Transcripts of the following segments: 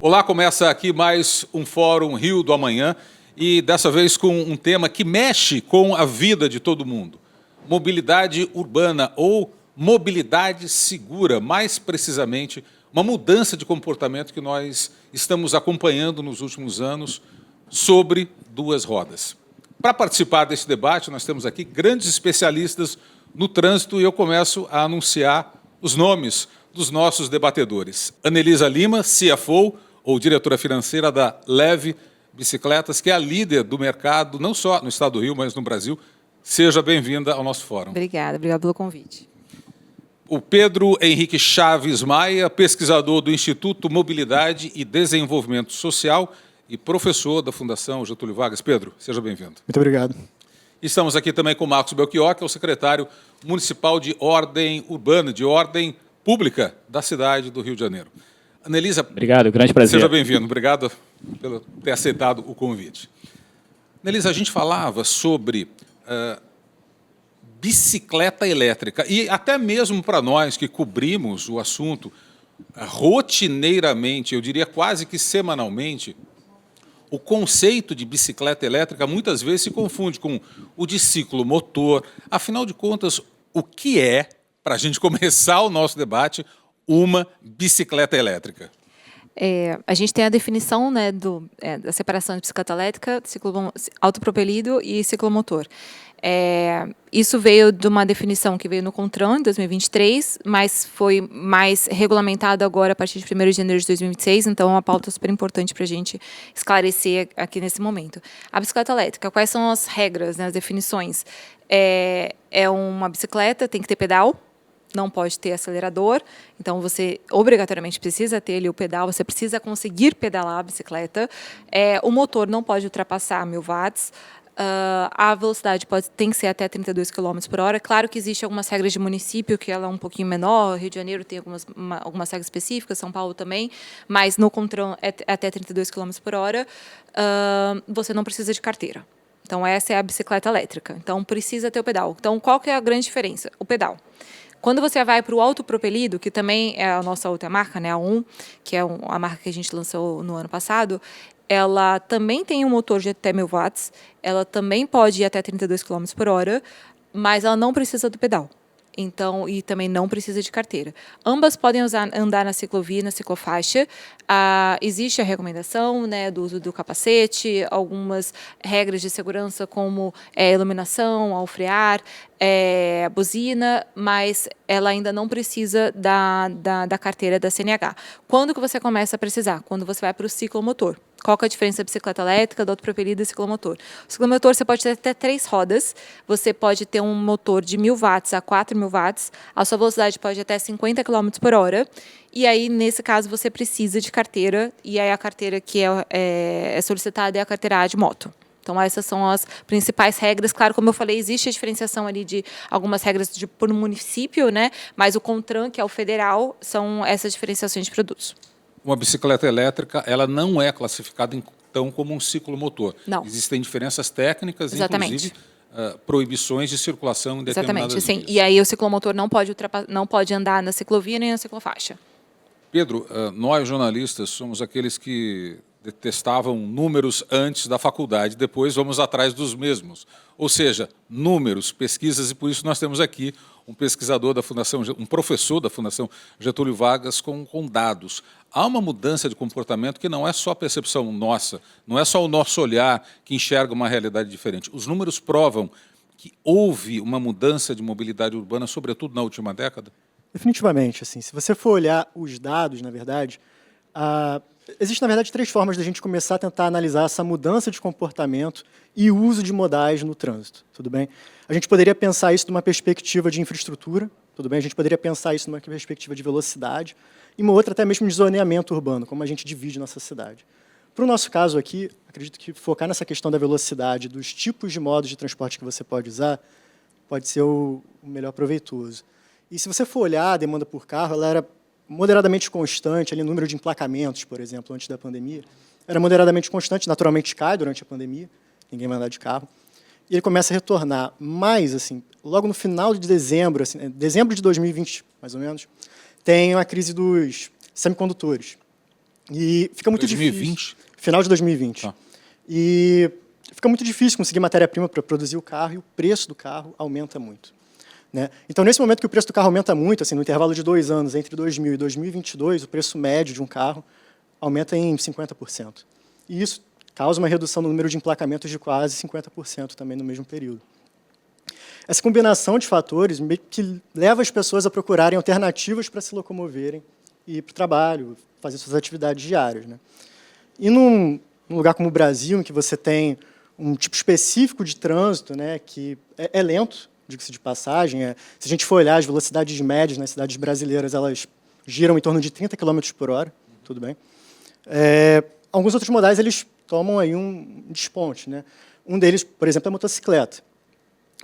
Olá, começa aqui mais um Fórum Rio do Amanhã e dessa vez com um tema que mexe com a vida de todo mundo. Mobilidade urbana ou mobilidade segura, mais precisamente uma mudança de comportamento que nós estamos acompanhando nos últimos anos sobre duas rodas. Para participar desse debate, nós temos aqui grandes especialistas no trânsito e eu começo a anunciar os nomes dos nossos debatedores. Anelisa Lima, CFO, ou diretora financeira da Leve Bicicletas, que é a líder do mercado, não só no estado do Rio, mas no Brasil. Seja bem-vinda ao nosso fórum. Obrigada pelo convite. O Pedro Henrique Chaves Maia, pesquisador do Instituto Mobilidade e Desenvolvimento Social e professor da Fundação Getúlio Vargas. Pedro, seja bem-vindo. Muito obrigado. Estamos aqui também com o Marcos Belchior, que é o secretário municipal de ordem urbana, de ordem pública da cidade do Rio de Janeiro. Anelisa, obrigado, grande prazer. Seja bem-vindo, obrigado por ter aceitado o convite. Anelisa, a gente falava sobre bicicleta elétrica e até mesmo para nós que cobrimos o assunto rotineiramente, eu diria quase que semanalmente, o conceito de bicicleta elétrica muitas vezes se confunde com o de ciclomotor. Afinal de contas, o que é, para a gente começar o nosso debate, uma bicicleta elétrica? A gente tem a definição, né, da separação de bicicleta elétrica, autopropelido e ciclomotor. Isso veio de uma definição que veio no CONTRAN, em 2023, mas foi mais regulamentado agora a partir de 1º de janeiro de 2026, então é uma pauta super importante para a gente esclarecer aqui nesse momento. A bicicleta elétrica, quais são as regras, né, as definições? É uma bicicleta, tem que ter pedal, não pode ter acelerador, então você obrigatoriamente precisa ter ali o pedal, você precisa conseguir pedalar a bicicleta. O motor não pode ultrapassar 1000 watts, a velocidade tem que ser até 32 km por hora. Claro que existem algumas regras de município, que ela é um pouquinho menor, Rio de Janeiro tem algumas regras específicas, São Paulo também, mas no CONTRAN é até 32 km por hora. Você não precisa de carteira. Então, essa é a bicicleta elétrica. Então, precisa ter o pedal. Então, qual que é a grande diferença? O pedal. Quando você vai para o autopropelido, que também é a nossa outra marca, né, a ON, que é a marca que a gente lançou no ano passado, ela também tem um motor de até 1000 watts, ela também pode ir até 32 km por hora, mas ela não precisa do pedal. Então, e também não precisa de carteira. Ambas podem andar na ciclovia, na ciclofaixa. Existe a recomendação, né, do uso do capacete, algumas regras de segurança como iluminação ao frear, buzina, mas ela ainda não precisa da carteira da CNH. Quando que você começa a precisar? Quando você vai para o ciclomotor. Qual que é a diferença da bicicleta elétrica, do autopropelido e ciclomotor? O ciclomotor você pode ter até 3 rodas, você pode ter um motor de 1000 watts a 4000 watts, a sua velocidade pode ir até 50 km por hora, e aí, nesse caso, você precisa de carteira, e aí a carteira que é solicitada é a carteira A de moto. Então, essas são as principais regras. Claro, como eu falei, existe a diferenciação ali de algumas regras por município, né? Mas o CONTRAN, que é o federal, são essas diferenciações de produtos. Uma bicicleta elétrica, ela não é classificada, então, como um ciclomotor. Não. Existem diferenças técnicas, exatamente, inclusive proibições de circulação em determinadas exatamente, sim. vias. E aí o ciclomotor não pode andar na ciclovia nem na ciclofaixa. Pedro, nós jornalistas somos aqueles que detestavam números antes da faculdade, depois vamos atrás dos mesmos. Ou seja, números, pesquisas, e por isso nós temos aqui um pesquisador da Fundação, um professor da Fundação Getúlio Vargas com dados. Há uma mudança de comportamento que não é só percepção nossa, não é só o nosso olhar que enxerga uma realidade diferente. Os números provam que houve uma mudança de mobilidade urbana, sobretudo na última década? Definitivamente. Assim, se você for olhar os dados, na verdade, existem, na verdade, 3 formas da gente começar a tentar analisar essa mudança de comportamento e uso de modais no trânsito, tudo bem? A gente poderia pensar isso numa perspectiva de infraestrutura, tudo bem? A gente poderia pensar isso numa perspectiva de velocidade e uma outra até mesmo de zoneamento urbano, como a gente divide nossa cidade. Para o nosso caso aqui, acredito que focar nessa questão da velocidade, dos tipos de modos de transporte que você pode usar, pode ser o melhor proveitoso. E se você for olhar a demanda por carro, ela era moderadamente constante, ali, o número de emplacamentos, por exemplo, antes da pandemia, era moderadamente constante, naturalmente cai durante a pandemia, ninguém vai andar de carro, e ele começa a retornar mais, assim, logo no final de dezembro, assim, dezembro de 2020, mais ou menos, tem a crise dos semicondutores. E fica muito 2020? difícil. Final de 2020. Tá. E fica muito difícil conseguir matéria-prima para produzir o carro e o preço do carro aumenta muito, né? Então, nesse momento que o preço do carro aumenta muito, assim, no intervalo de 2 anos, entre 2000 e 2022, o preço médio de um carro aumenta em 50%. E isso causa uma redução no número de emplacamentos de quase 50% também no mesmo período. Essa combinação de fatores meio que leva as pessoas a procurarem alternativas para se locomoverem e ir para o trabalho, fazer suas atividades diárias, né? E num lugar como o Brasil, em que você tem um tipo específico de trânsito, né, que é lento, diga-se de passagem, se a gente for olhar as velocidades médias nas cidades brasileiras, elas giram em torno de 30 km por hora, tudo bem. Alguns outros modais eles tomam aí um desponte, né? Um deles, por exemplo, é a motocicleta.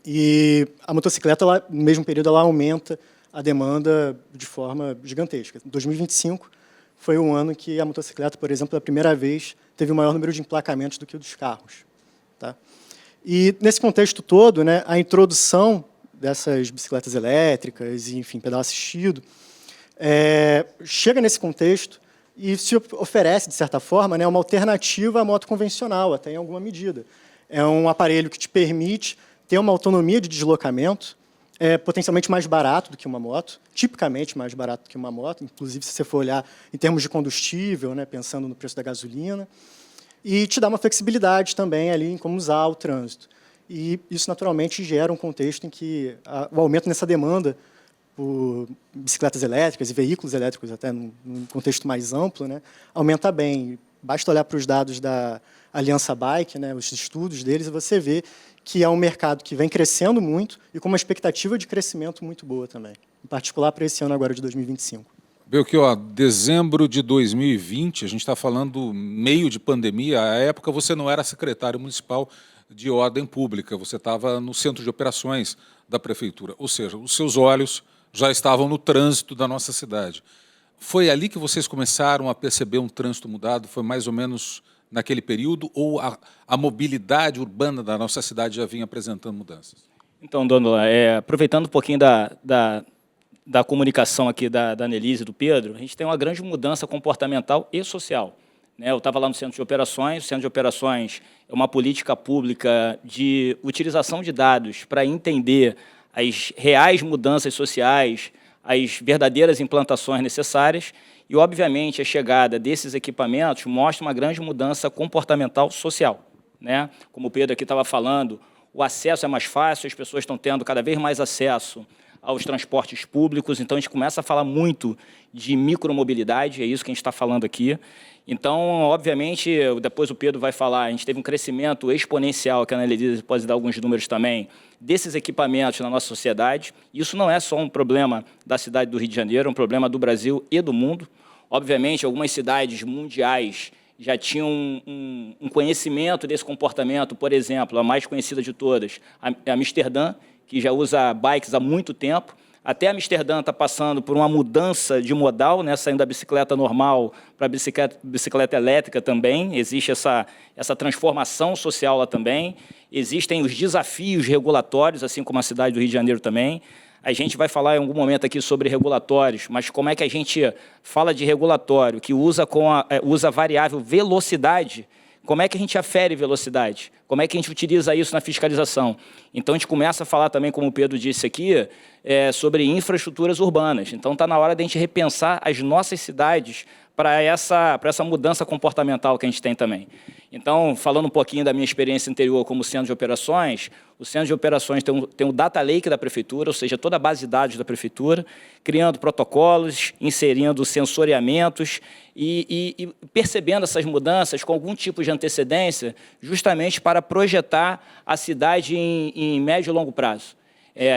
E a motocicleta, ela, no mesmo período, ela aumenta a demanda de forma gigantesca. 2025 foi um ano que a motocicleta, por exemplo, pela primeira vez, teve o maior número de emplacamentos do que o dos carros, tá? E, nesse contexto todo, né, a introdução dessas bicicletas elétricas e, enfim, pedal assistido, chega nesse contexto e se oferece, de certa forma, né, uma alternativa à moto convencional, até em alguma medida. É um aparelho que te permite ter uma autonomia de deslocamento, potencialmente mais barato do que uma moto, tipicamente mais barato do que uma moto, inclusive se você for olhar em termos de combustível, né, pensando no preço da gasolina, e te dá uma flexibilidade também ali em como usar o trânsito. E isso, naturalmente, gera um contexto em que o aumento nessa demanda por bicicletas elétricas e veículos elétricos, até num contexto mais amplo, né, aumenta bem. Basta olhar para os dados da Aliança Bike, né, os estudos deles, e você vê que é um mercado que vem crescendo muito e com uma expectativa de crescimento muito boa também, em particular para esse ano agora de 2025. Belchior, dezembro de 2020, a gente está falando meio de pandemia, à época você não era secretário municipal de ordem pública, você estava no centro de operações da prefeitura, ou seja, os seus olhos já estavam no trânsito da nossa cidade. Foi ali que vocês começaram a perceber um trânsito mudado? Foi mais ou menos naquele período, ou a mobilidade urbana da nossa cidade já vinha apresentando mudanças? Então, Dôndola, aproveitando um pouquinho da comunicação aqui da Annelise e do Pedro, a gente tem uma grande mudança comportamental e social, né? Eu estava lá no Centro de Operações. O Centro de Operações é uma política pública de utilização de dados para entender as reais mudanças sociais, as verdadeiras implantações necessárias. E, obviamente, a chegada desses equipamentos mostra uma grande mudança comportamental social, né? Como o Pedro aqui estava falando, o acesso é mais fácil, as pessoas estão tendo cada vez mais acesso aos transportes públicos, então a gente começa a falar muito de micromobilidade, é isso que a gente está falando aqui. Então, obviamente, depois o Pedro vai falar, a gente teve um crescimento exponencial, que a Annelise pode dar alguns números também, desses equipamentos na nossa sociedade. Isso não é só um problema da cidade do Rio de Janeiro, é um problema do Brasil e do mundo. Obviamente, algumas cidades mundiais já tinham um conhecimento desse comportamento. Por exemplo, a mais conhecida de todas, Amsterdã, que já usa bikes há muito tempo. Até Amsterdã está passando por uma mudança de modal, né, saindo da bicicleta normal para a bicicleta elétrica também. Existe essa transformação social lá também. Existem os desafios regulatórios, assim como a cidade do Rio de Janeiro também. A gente vai falar em algum momento aqui sobre regulatórios, mas como é que a gente fala de regulatório que usa a variável velocidade? Como é que a gente afere velocidade? Como é que a gente utiliza isso na fiscalização? Então, a gente começa a falar também, como o Pedro disse aqui, sobre infraestruturas urbanas. Então, está na hora de a gente repensar as nossas cidades para essa mudança comportamental que a gente tem também. Então, falando um pouquinho da minha experiência anterior como centro de operações, o centro de operações tem o Data Lake da Prefeitura, ou seja, toda a base de dados da Prefeitura, criando protocolos, inserindo sensoriamentos e percebendo essas mudanças com algum tipo de antecedência, justamente para projetar a cidade em médio e longo prazo.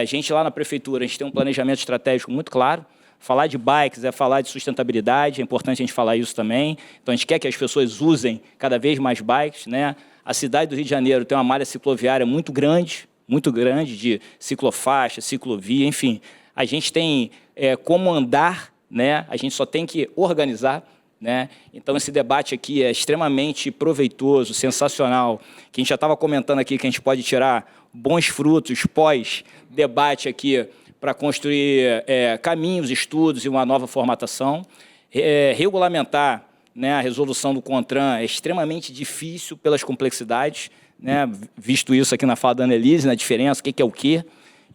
A gente lá na Prefeitura, a gente tem um planejamento estratégico muito claro. Falar de bikes é falar de sustentabilidade, é importante a gente falar isso também. Então, a gente quer que as pessoas usem cada vez mais bikes, né? A cidade do Rio de Janeiro tem uma malha cicloviária muito grande de ciclofaixa, ciclovia, enfim. A gente tem como andar, né? A gente só tem que organizar, né? Então, esse debate aqui é extremamente proveitoso, sensacional, que a gente já estava comentando aqui que a gente pode tirar bons frutos pós-debate aqui, para construir caminhos, estudos e uma nova formatação, regulamentar né? A resolução do CONTRAN é extremamente difícil pelas complexidades, né? Visto isso aqui na fala da Annelise, na diferença, o que é o quê.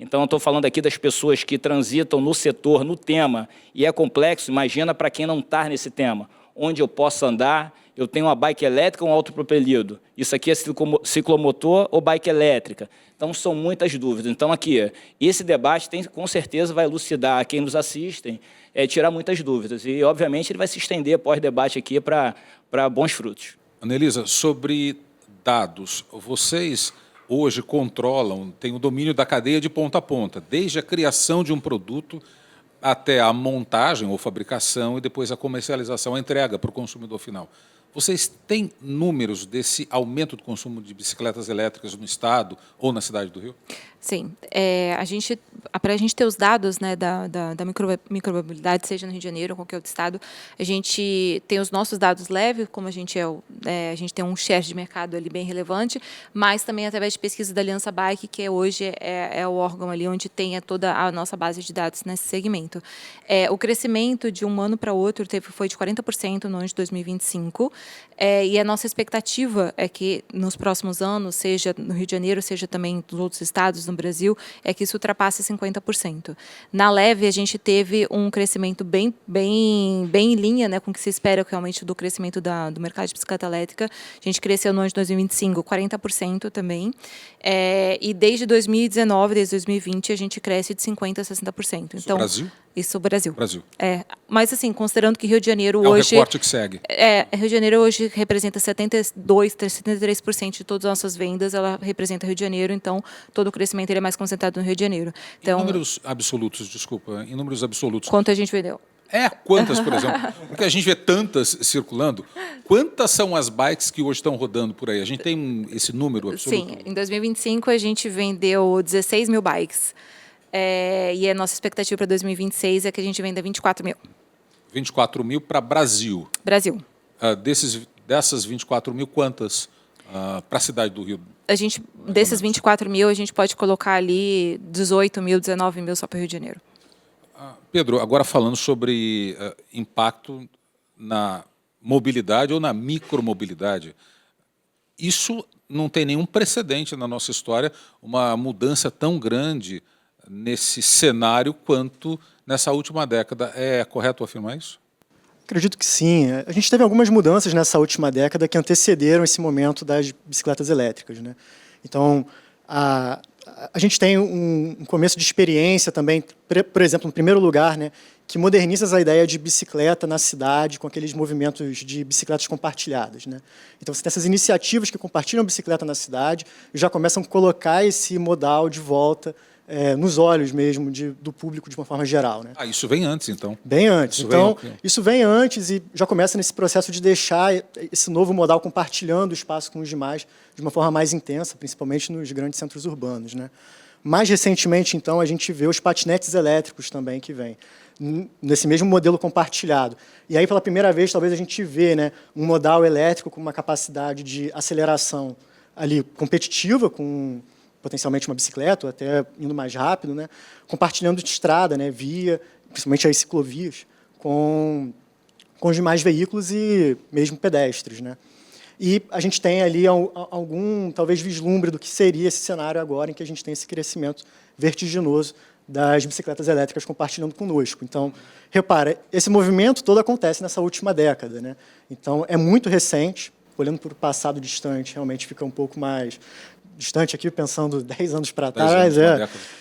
Então, eu estou falando aqui das pessoas que transitam no setor, no tema, e é complexo, imagina para quem não está nesse tema. Onde eu posso andar, eu tenho uma bike elétrica ou um autopropelido. Isso aqui é ciclomotor ou bike elétrica. Então, são muitas dúvidas. Então, aqui, esse debate com certeza vai elucidar a quem nos assistem, tirar muitas dúvidas. E, obviamente, ele vai se estender pós-debate aqui para bons frutos. Annelisa, sobre dados, vocês hoje controlam, têm o domínio da cadeia de ponta a ponta, desde a criação de um produto até a montagem ou fabricação e depois a comercialização, a entrega para o consumidor final. Vocês têm números desse aumento do consumo de bicicletas elétricas no estado ou na cidade do Rio? Sim, para a gente ter os dados, né, da micromobilidade, seja no Rio de Janeiro ou qualquer outro estado, a gente tem os nossos dados leves, como a gente a gente tem um share de mercado ali bem relevante, mas também através de pesquisa da Aliança Bike, que hoje é o órgão ali onde tem toda a nossa base de dados nesse segmento. O crescimento de um ano para outro foi de 40% no ano de 2025, e a nossa expectativa é que nos próximos anos, seja no Rio de Janeiro, seja também nos outros estados no Brasil, é que isso ultrapasse 50%. Na Leve, a gente teve um crescimento bem em linha, né, com o que se espera realmente do crescimento do mercado de bicicleta elétrica. A gente cresceu no ano de 2025 40% também. E desde 2019, desde 2020, a gente cresce de 50% a 60%. Então, Brasil? Isso, Brasil. Brasil. Mas, assim, considerando que Rio de Janeiro É hoje... o recorte que segue. Rio de Janeiro hoje representa 73% de todas as nossas vendas, ela representa Rio de Janeiro, então todo o crescimento ele é mais concentrado no Rio de Janeiro. Então, em números absolutos, desculpa, em números absolutos. Quanto a gente vendeu? Quantas, por exemplo? Porque a gente vê tantas circulando. Quantas são as bikes que hoje estão rodando por aí? A gente tem esse número absoluto? Sim, em 2025 a gente vendeu 16 mil bikes. E a nossa expectativa para 2026 é que a gente venda 24 mil. 24 mil para Brasil. Brasil. Dessas 24 mil, quantas para a cidade do Rio? Desses 24 mil, a gente pode colocar ali 18 mil, 19 mil só para o Rio de Janeiro. Pedro, agora falando sobre impacto na mobilidade ou na micromobilidade, isso não tem nenhum precedente na nossa história, uma mudança tão grande nesse cenário quanto nessa última década. É correto afirmar isso? Acredito que sim. A gente teve algumas mudanças nessa última década que antecederam esse momento das bicicletas elétricas, né? Então, a gente tem um começo de experiência também, por exemplo, em primeiro lugar, né, que moderniza a ideia de bicicleta na cidade com aqueles movimentos de bicicletas compartilhadas, né? Então, você tem essas iniciativas que compartilham bicicleta na cidade e já começam a colocar esse modal de volta nos olhos mesmo do público de uma forma geral, né? Isso vem antes, então. Bem antes. Isso vem antes e já começa nesse processo de deixar esse novo modal compartilhando o espaço com os demais de uma forma mais intensa, principalmente nos grandes centros urbanos, né? Mais recentemente, então, a gente vê os patinetes elétricos também que vêm nesse mesmo modelo compartilhado. E aí, pela primeira vez, talvez a gente vê, né, um modal elétrico com uma capacidade de aceleração ali competitiva com potencialmente uma bicicleta, ou até indo mais rápido, né, compartilhando de estrada, né, via, principalmente as ciclovias, com os demais veículos e mesmo pedestres, né. E a gente tem ali algum, talvez, vislumbre do que seria esse cenário agora em que a gente tem esse crescimento vertiginoso das bicicletas elétricas compartilhando conosco. Então, repara, esse movimento todo acontece nessa última década, né. Então, é muito recente, olhando para o passado distante, realmente fica um pouco mais distante aqui, pensando 10 anos para trás,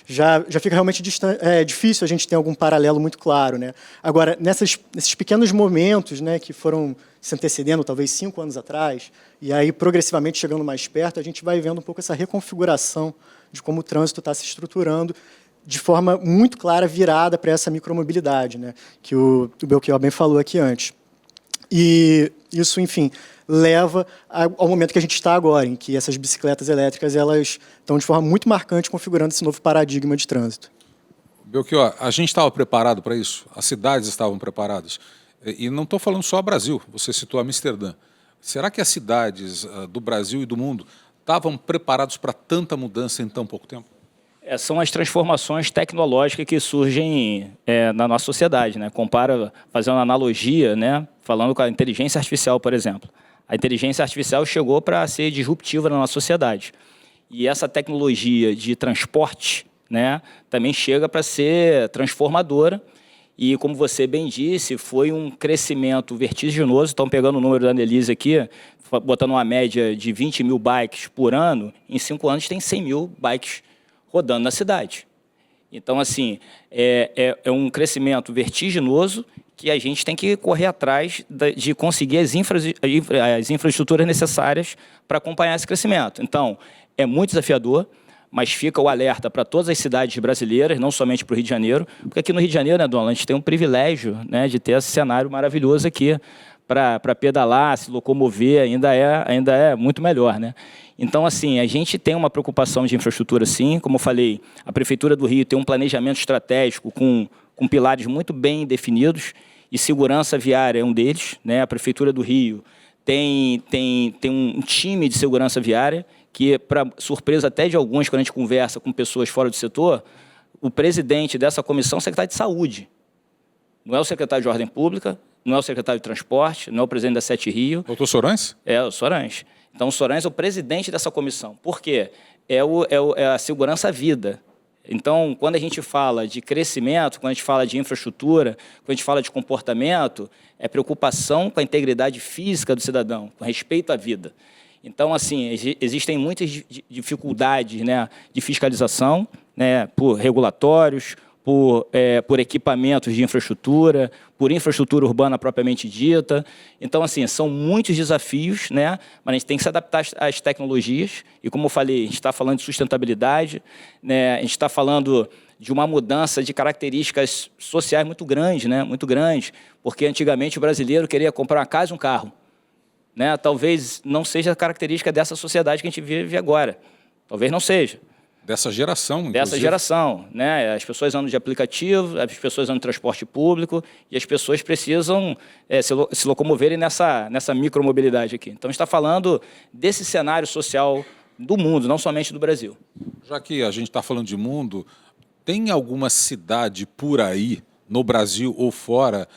já fica realmente difícil a gente ter algum paralelo muito claro, né? Agora, nesses pequenos momentos, né, que foram se antecedendo, talvez 5 anos atrás, e aí progressivamente chegando mais perto, a gente vai vendo um pouco essa reconfiguração de como o trânsito está se estruturando de forma muito clara, virada para essa micromobilidade, né, que o Belchior bem falou aqui antes. E isso, enfim, leva ao momento que a gente está agora, em que essas bicicletas elétricas elas estão de forma muito marcante configurando esse novo paradigma de trânsito. Belchior, a gente estava preparado para isso? As cidades estavam preparadas? E não estou falando só Brasil, você citou Amsterdã. Será que as cidades do Brasil e do mundo estavam preparados para tanta mudança em tão pouco tempo? São as transformações tecnológicas que surgem na nossa sociedade, né? Fazendo uma analogia, né? Falando com a inteligência artificial, por exemplo. A inteligência artificial chegou para ser disruptiva na nossa sociedade. E essa tecnologia de transporte, né, também chega para ser transformadora. E, como você bem disse, foi um crescimento vertiginoso. Estão pegando o número da Annelise aqui, botando uma média de 20 mil bikes por ano. Em 5 anos tem 100 mil bikes rodando na cidade. Então, assim, é um crescimento vertiginoso que a gente tem que correr atrás de conseguir as infraestruturas necessárias para acompanhar esse crescimento. Então, é muito desafiador, mas fica o alerta para todas as cidades brasileiras, não somente para o Rio de Janeiro, porque aqui no Rio de Janeiro, né, Dona, a gente tem um privilégio, né, de ter esse cenário maravilhoso aqui para pedalar, se locomover, ainda é muito melhor, né? Então, assim, a gente tem uma preocupação de infraestrutura, sim. Como eu falei, a Prefeitura do Rio tem um planejamento estratégico com pilares muito bem definidos, e segurança viária é um deles, né? A Prefeitura do Rio tem um time de segurança viária que, para surpresa até de alguns, quando a gente conversa com pessoas fora do setor, o presidente dessa comissão é o secretário de Saúde. Não é o secretário de Ordem Pública, não é o secretário de Transporte, não é o presidente da Sete Rio. Doutor Sorães? É o Sorães. Então, o Sorães é o presidente dessa comissão. Por quê? É a segurança à vida. Então, quando a gente fala de crescimento, quando a gente fala de infraestrutura, quando a gente fala de comportamento, é preocupação com a integridade física do cidadão, com respeito à vida. Então, assim, existem muitas dificuldades, né, de fiscalização, né, por regulatórios, por equipamentos de infraestrutura, por infraestrutura urbana propriamente dita. Então, assim, são muitos desafios, né? Mas a gente tem que se adaptar às tecnologias. E, como eu falei, a gente está falando de sustentabilidade, né? A gente está falando de uma mudança de características sociais muito grande, né? Muito grande, porque antigamente o brasileiro queria comprar uma casa e um carro, né? Talvez não seja a característica dessa sociedade que a gente vive agora. Talvez não seja. Dessa geração, inclusive. Dessa geração, né? As pessoas andam de aplicativo, as pessoas andam de transporte público e as pessoas precisam se locomoverem nessa micromobilidade aqui. Então, a gente está falando desse cenário social do mundo, não somente do Brasil. Já que a gente está falando de mundo, tem alguma cidade por aí, no Brasil ou fora,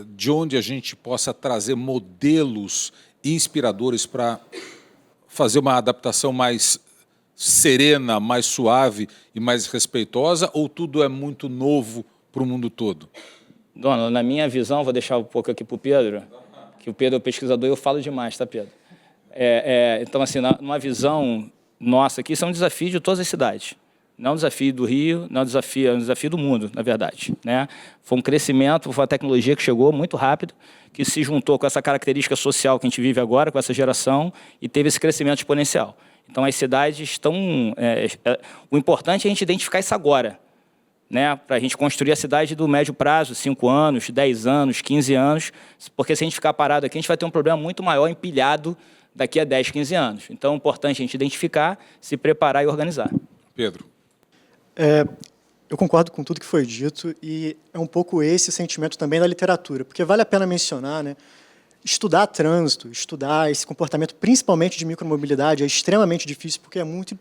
de onde a gente possa trazer modelos inspiradores para fazer uma adaptação mais serena, mais suave e mais respeitosa, ou tudo é muito novo para o mundo todo? Dona, na minha visão, vou deixar um pouco aqui para o Pedro, que o Pedro é o pesquisador e eu falo demais, tá, Pedro? Então, assim, numa visão nossa aqui, isso é um desafio de todas as cidades. Não é um desafio do Rio, não é um desafio do mundo, na verdade, né? Foi um crescimento, foi uma tecnologia que chegou muito rápido, que se juntou com essa característica social que a gente vive agora, com essa geração, e teve esse crescimento exponencial. Então, as cidades estão... o importante é a gente identificar isso agora, né? Para a gente construir a cidade do médio prazo, 5 anos, 10 anos, 15 anos, porque se a gente ficar parado aqui, a gente vai ter um problema muito maior empilhado daqui a 10, 15 anos. Então, é importante a gente identificar, se preparar e organizar. Pedro. Eu concordo com tudo que foi dito e é um pouco esse o sentimento também da literatura, porque vale a pena mencionar, né? Estudar trânsito, estudar esse comportamento, principalmente de micromobilidade, é extremamente difícil, porque é muito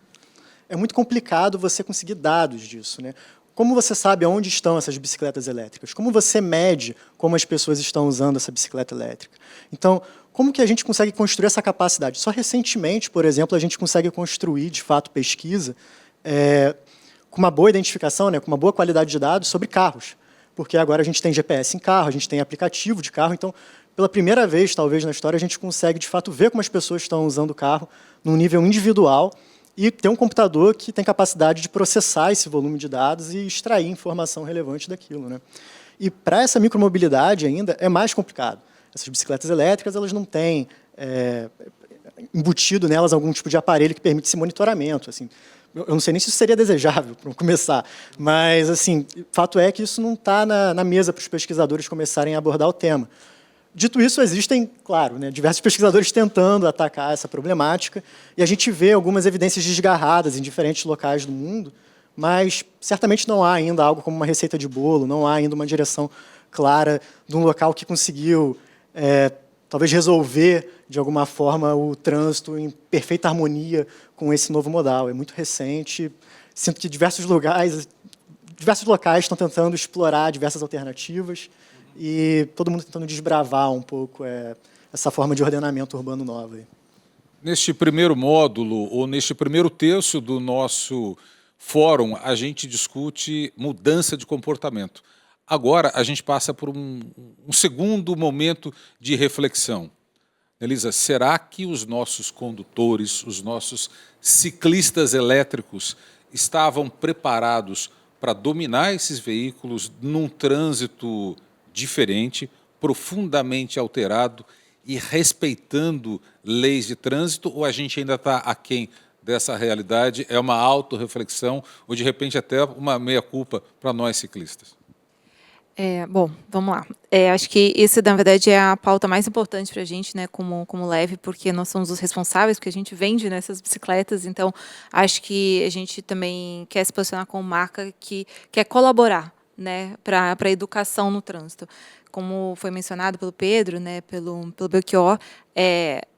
complicado você conseguir dados disso, né? Como você sabe onde estão essas bicicletas elétricas? Como você mede como as pessoas estão usando essa bicicleta elétrica? Então, como que a gente consegue construir essa capacidade? Só recentemente, por exemplo, a gente consegue construir, de fato, pesquisa com uma boa identificação, né, com uma boa qualidade de dados sobre carros, porque agora a gente tem GPS em carro, a gente tem aplicativo de carro, então, pela primeira vez, talvez, na história, a gente consegue, de fato, ver como as pessoas estão usando o carro num nível individual e ter um computador que tem capacidade de processar esse volume de dados e extrair informação relevante daquilo, né? E para essa micromobilidade ainda é mais complicado. Essas bicicletas elétricas, elas não têm embutido nelas algum tipo de aparelho que permite esse monitoramento, assim. Eu não sei nem se isso seria desejável, para começar, mas, assim, fato é que isso não está na mesa para os pesquisadores começarem a abordar o tema. Dito isso, existem, claro, né, diversos pesquisadores tentando atacar essa problemática, e a gente vê algumas evidências desgarradas em diferentes locais do mundo, mas certamente não há ainda algo como uma receita de bolo, não há ainda uma direção clara de um local que conseguiu talvez resolver, de alguma forma, o trânsito em perfeita harmonia com esse novo modal. É muito recente, sinto que diversos locais estão tentando explorar diversas alternativas e todo mundo tentando desbravar um pouco essa forma de ordenamento urbano nova. Aí. Neste primeiro módulo, ou neste primeiro terço do nosso fórum, a gente discute mudança de comportamento. Agora, a gente passa por um segundo momento de reflexão. Elisa, será que os nossos condutores, os nossos ciclistas elétricos estavam preparados para dominar esses veículos num trânsito diferente, profundamente alterado e respeitando leis de trânsito, ou a gente ainda está aquém dessa realidade? É uma autorreflexão ou, de repente, até uma meia-culpa para nós ciclistas? Bom, vamos lá. Acho que esse, na verdade, é a pauta mais importante para a gente, né, como Leve, porque nós somos os responsáveis, porque a gente vende nessas bicicletas, então acho que a gente também quer se posicionar como marca que quer colaborar, né, para a educação no trânsito. Como foi mencionado pelo Pedro, né, pelo Belchior,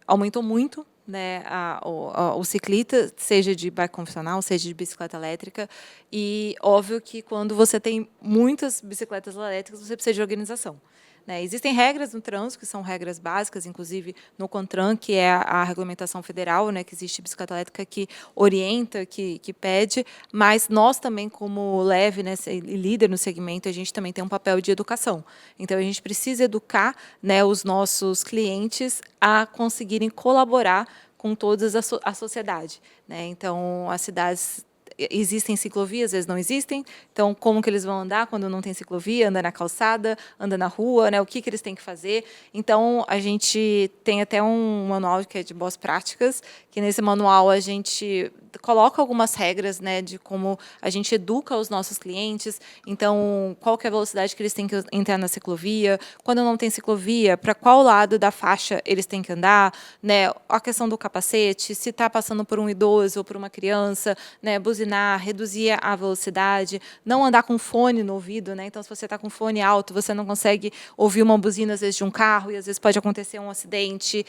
aumentou muito, né, o ciclista, seja de bike convencional, seja de bicicleta elétrica, e óbvio que quando você tem muitas bicicletas elétricas, você precisa de organização. Né? Existem regras no trânsito, que são regras básicas, inclusive no CONTRAN, que é a regulamentação federal, né, que existe bicicleta elétrica que orienta, que pede, mas nós também, como Leve, né, líder no segmento, a gente também tem um papel de educação. Então, a gente precisa educar, né, os nossos clientes a conseguirem colaborar com toda a sociedade. Né? Então, as cidades... Existem ciclovias, às vezes não existem. Então, como que eles vão andar quando não tem ciclovia? Anda na calçada, anda na rua, né? O que eles têm que fazer? Então, a gente tem até um manual que é de boas práticas, que nesse manual a gente coloca algumas regras, né, de como a gente educa os nossos clientes. Então, qual que é a velocidade que eles têm que entrar na ciclovia? Quando não tem ciclovia, para qual lado da faixa eles têm que andar? Né? A questão do capacete, se está passando por um idoso ou por uma criança, né, buzinar, reduzir a velocidade, não andar com fone no ouvido, né? Então, se você está com fone alto, você não consegue ouvir uma buzina, às vezes, de um carro, e às vezes pode acontecer um acidente.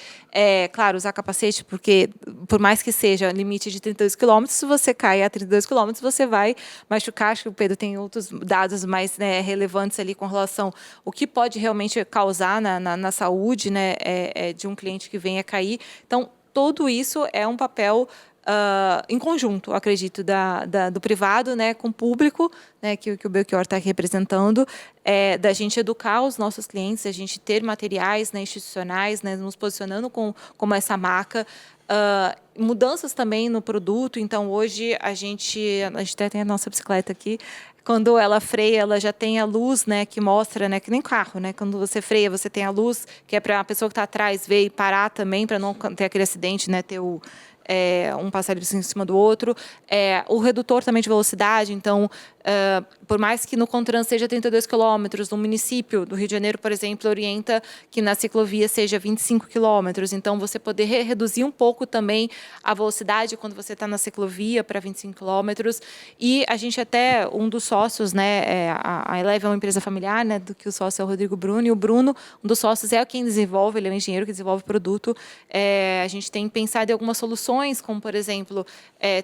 Claro, usar capacete, porque, por mais que seja limite de 32 km, se você cai a 32 km, você vai machucar. Acho que o Pedro tem outros dados mais, né, relevantes ali com relação ao que pode realmente causar na saúde, né, de um cliente que venha cair. Então, tudo isso é um papel em conjunto, acredito, do privado, né, com o público, né, que o Belchior está representando, da gente educar os nossos clientes, a gente ter materiais, né, institucionais, né, nos posicionando como essa marca, mudanças também no produto. Então, hoje, a gente até tem a nossa bicicleta aqui. Quando ela freia, ela já tem a luz, né, que mostra, né, que nem carro, né? Quando você freia, você tem a luz que é para a pessoa que está atrás ver e parar também, para não ter aquele acidente, né, ter um passarinho em cima do outro. O redutor também de velocidade. Então, por mais que no CONTRAN seja 32 km, no município do Rio de Janeiro, por exemplo, orienta que na ciclovia seja 25 km. Então, você poder reduzir um pouco também a velocidade quando você está na ciclovia para 25 km. E a gente até, um dos sócios, né, a Eleve é uma empresa familiar, né, do que o sócio é o Rodrigo Bruno, e o Bruno, um dos sócios, é quem desenvolve, ele é um engenheiro que desenvolve produto. A gente tem pensado em algumas soluções, como, por exemplo,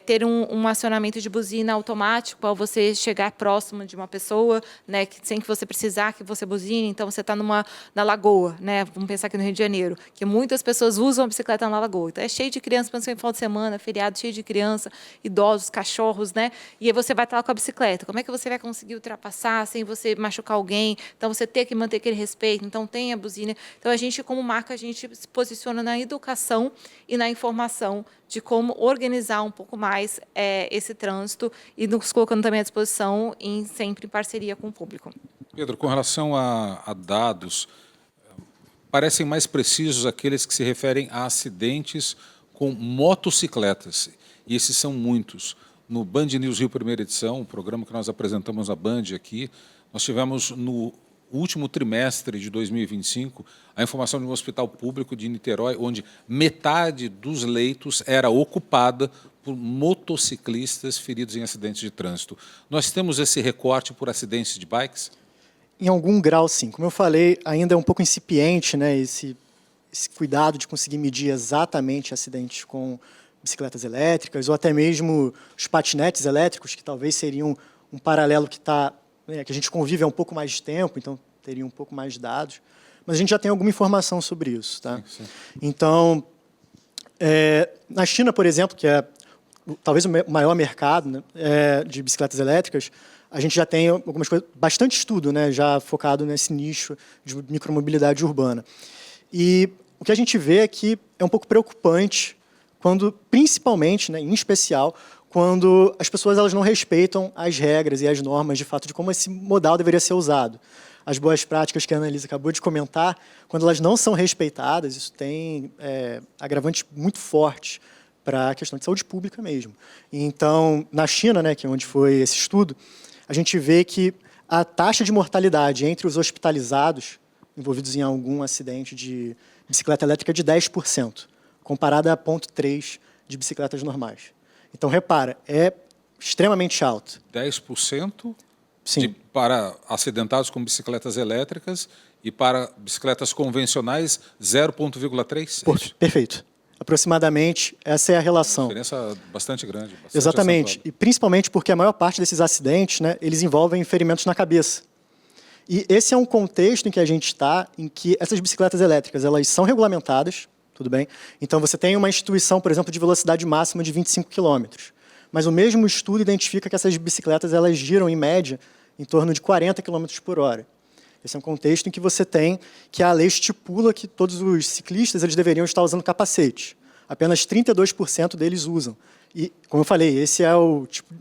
ter um acionamento de buzina automático ao você chegar próximo de uma pessoa, né, sem que você precisar que você buzine. Então, você está na lagoa, né, vamos pensar aqui no Rio de Janeiro, que muitas pessoas usam a bicicleta na lagoa. Então, é cheio de crianças, pensando em final de semana, feriado, cheio de criança, idosos, cachorros, né, e aí você vai estar lá com a bicicleta. Como é que você vai conseguir ultrapassar sem você machucar alguém? Então, você tem que manter aquele respeito. Então, tem a buzina. Então, a gente, como marca, a gente se posiciona na educação e na informação de como organizar um pouco mais esse trânsito e nos colocando também à disposição, sempre em parceria com o público. Pedro, com relação a dados, parecem mais precisos aqueles que se referem a acidentes com motocicletas, e esses são muitos. No Band News Rio, primeira edição, o programa que nós apresentamos na Band aqui, nós tivemos no último trimestre de 2025, a informação de um hospital público de Niterói, onde metade dos leitos era ocupada por motociclistas feridos em acidentes de trânsito. Nós temos esse recorte por acidentes de bikes? Em algum grau, sim. Como eu falei, ainda é um pouco incipiente, né, esse cuidado de conseguir medir exatamente acidentes com bicicletas elétricas, ou até mesmo os patinetes elétricos, que talvez seriam um paralelo que que a gente convive há um pouco mais de tempo, então teria um pouco mais de dados. Mas a gente já tem alguma informação sobre isso. Tá? Sim. Então, na China, por exemplo, que é talvez o maior mercado, né, de bicicletas elétricas, a gente já tem algumas coisas, bastante estudo, né, já focado nesse nicho de micromobilidade urbana. E o que a gente vê é que é um pouco preocupante quando, principalmente, né, em especial, quando as pessoas elas não respeitam as regras e as normas, de fato, de como esse modal deveria ser usado. As boas práticas que a Annalise acabou de comentar, quando elas não são respeitadas, isso tem agravantes muito fortes para a questão de saúde pública mesmo. Então, na China, né, que é onde foi esse estudo, a gente vê que a taxa de mortalidade entre os hospitalizados envolvidos em algum acidente de bicicleta elétrica é de 10%, comparada a 0,3% de bicicletas normais. Então, repara, é extremamente alto. 10%? Sim. Para acidentados com bicicletas elétricas e para bicicletas convencionais, 0,3%. Perfeito. Aproximadamente, essa é a relação. Diferença bastante grande. Bastante Exatamente. acentuada. E principalmente porque a maior parte desses acidentes, né, eles envolvem ferimentos na cabeça. E esse é um contexto em que a gente está, em que essas bicicletas elétricas elas são regulamentadas, tudo bem? Então, você tem uma instituição, por exemplo, de velocidade máxima de 25 km. Mas o mesmo estudo identifica que essas bicicletas elas giram, em média, em torno de 40 km por hora. Esse é um contexto em que você tem que a lei estipula que todos os ciclistas eles deveriam estar usando capacete. Apenas 32% deles usam. E, como eu falei, esse é o tipo...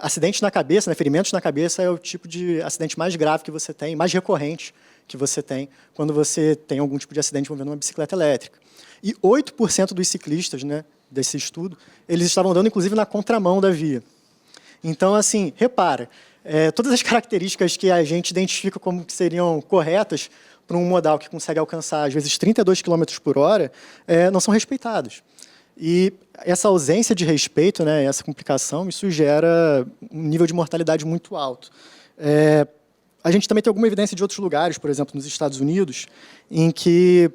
acidente na cabeça, né, ferimentos na cabeça é o tipo de acidente mais grave que você tem, mais recorrente que você tem quando você tem algum tipo de acidente envolvendo uma bicicleta elétrica. E 8% dos ciclistas, né, desse estudo, eles estavam andando, inclusive, na contramão da via. Então, assim, repara, todas as características que a gente identifica como que seriam corretas para um modal que consegue alcançar, às vezes, 32 km por hora, não são respeitadas. E essa ausência de respeito, né, essa complicação, isso gera um nível de mortalidade muito alto. A gente também tem alguma evidência de outros lugares, por exemplo, nos Estados Unidos, em que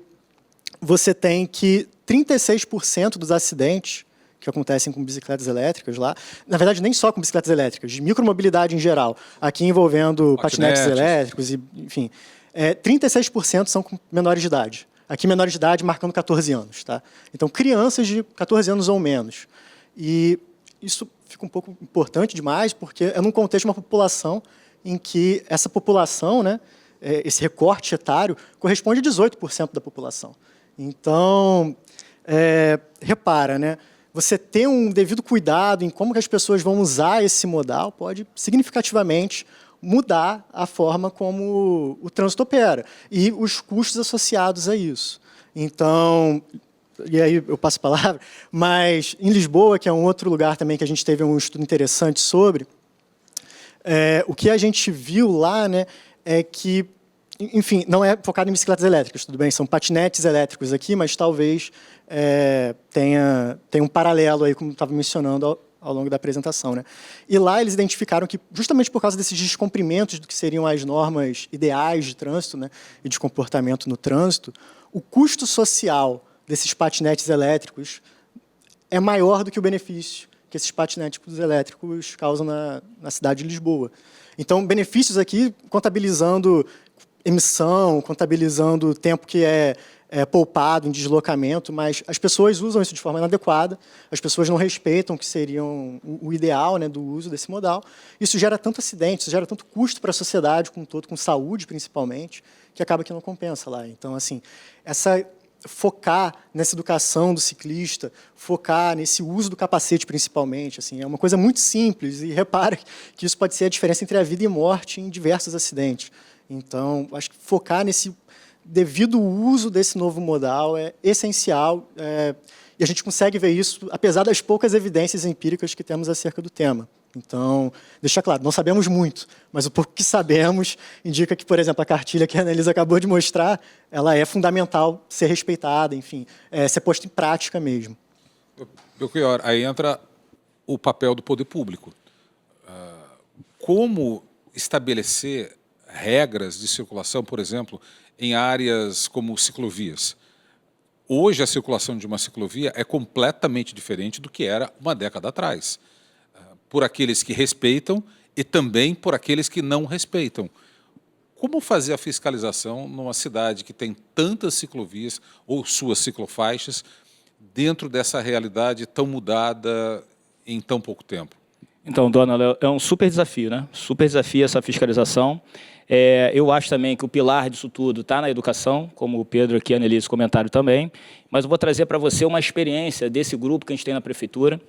você tem que 36% dos acidentes que acontecem com bicicletas elétricas lá, na verdade, nem só com bicicletas elétricas, de micromobilidade em geral, aqui envolvendo patinetes elétricos, e, enfim, 36% são com menores de idade. Aqui, menores de idade, marcando 14 anos. Tá? Então, crianças de 14 anos ou menos. E isso fica um pouco importante demais, porque é num contexto de uma população em que essa população, né, esse recorte etário, corresponde a 18% da população. Então, repara, né, você ter um devido cuidado em como que as pessoas vão usar esse modal pode significativamente mudar a forma como o trânsito opera e os custos associados a isso. Então, e aí eu passo a palavra, mas em Lisboa, que é um outro lugar também que a gente teve um estudo interessante sobre, o que a gente viu lá, né, é que, enfim, não é focado em bicicletas elétricas, tudo bem, são patinetes elétricos aqui, mas talvez tenha um paralelo aí, como estava mencionando ao longo da apresentação. Né? E lá eles identificaram que, justamente por causa desses descumprimentos do que seriam as normas ideais de trânsito, né, e de comportamento no trânsito, o custo social desses patinetes elétricos é maior do que o benefício que esses patinetes elétricos causam na cidade de Lisboa. Então, benefícios aqui contabilizando emissão, contabilizando o tempo que é poupado em deslocamento, mas as pessoas usam isso de forma inadequada, as pessoas não respeitam o que seriam o ideal, né, do uso desse modal. Isso gera tanto acidente, isso gera tanto custo para a sociedade como um todo, com saúde principalmente, que acaba que não compensa lá. Então, assim, focar nessa educação do ciclista, focar nesse uso do capacete principalmente, assim, é uma coisa muito simples, e repara que isso pode ser a diferença entre a vida e morte em diversos acidentes. Então, acho que focar nesse devido uso desse novo modal é essencial, e a gente consegue ver isso, apesar das poucas evidências empíricas que temos acerca do tema. Então, deixa claro, não sabemos muito, mas o pouco que sabemos indica que, por exemplo, a cartilha que a Annalise acabou de mostrar, ela é fundamental ser respeitada, enfim, ser posta em prática mesmo. Belchior, aí entra o papel do poder público. Como estabelecer regras de circulação, por exemplo, em áreas como ciclovias? Hoje, a circulação de uma ciclovia é completamente diferente do que era uma década atrás, por aqueles que respeitam e também por aqueles que não respeitam. Como fazer a fiscalização numa cidade que tem tantas ciclovias ou suas ciclofaixas dentro dessa realidade tão mudada em tão pouco tempo? Então, Dona, é um super desafio, né? Super desafio essa fiscalização. Eu acho também que o pilar disso tudo está na educação, como o Pedro aqui, a Annelise comentaram também, mas eu vou trazer para você uma experiência desse grupo que a gente tem na Prefeitura,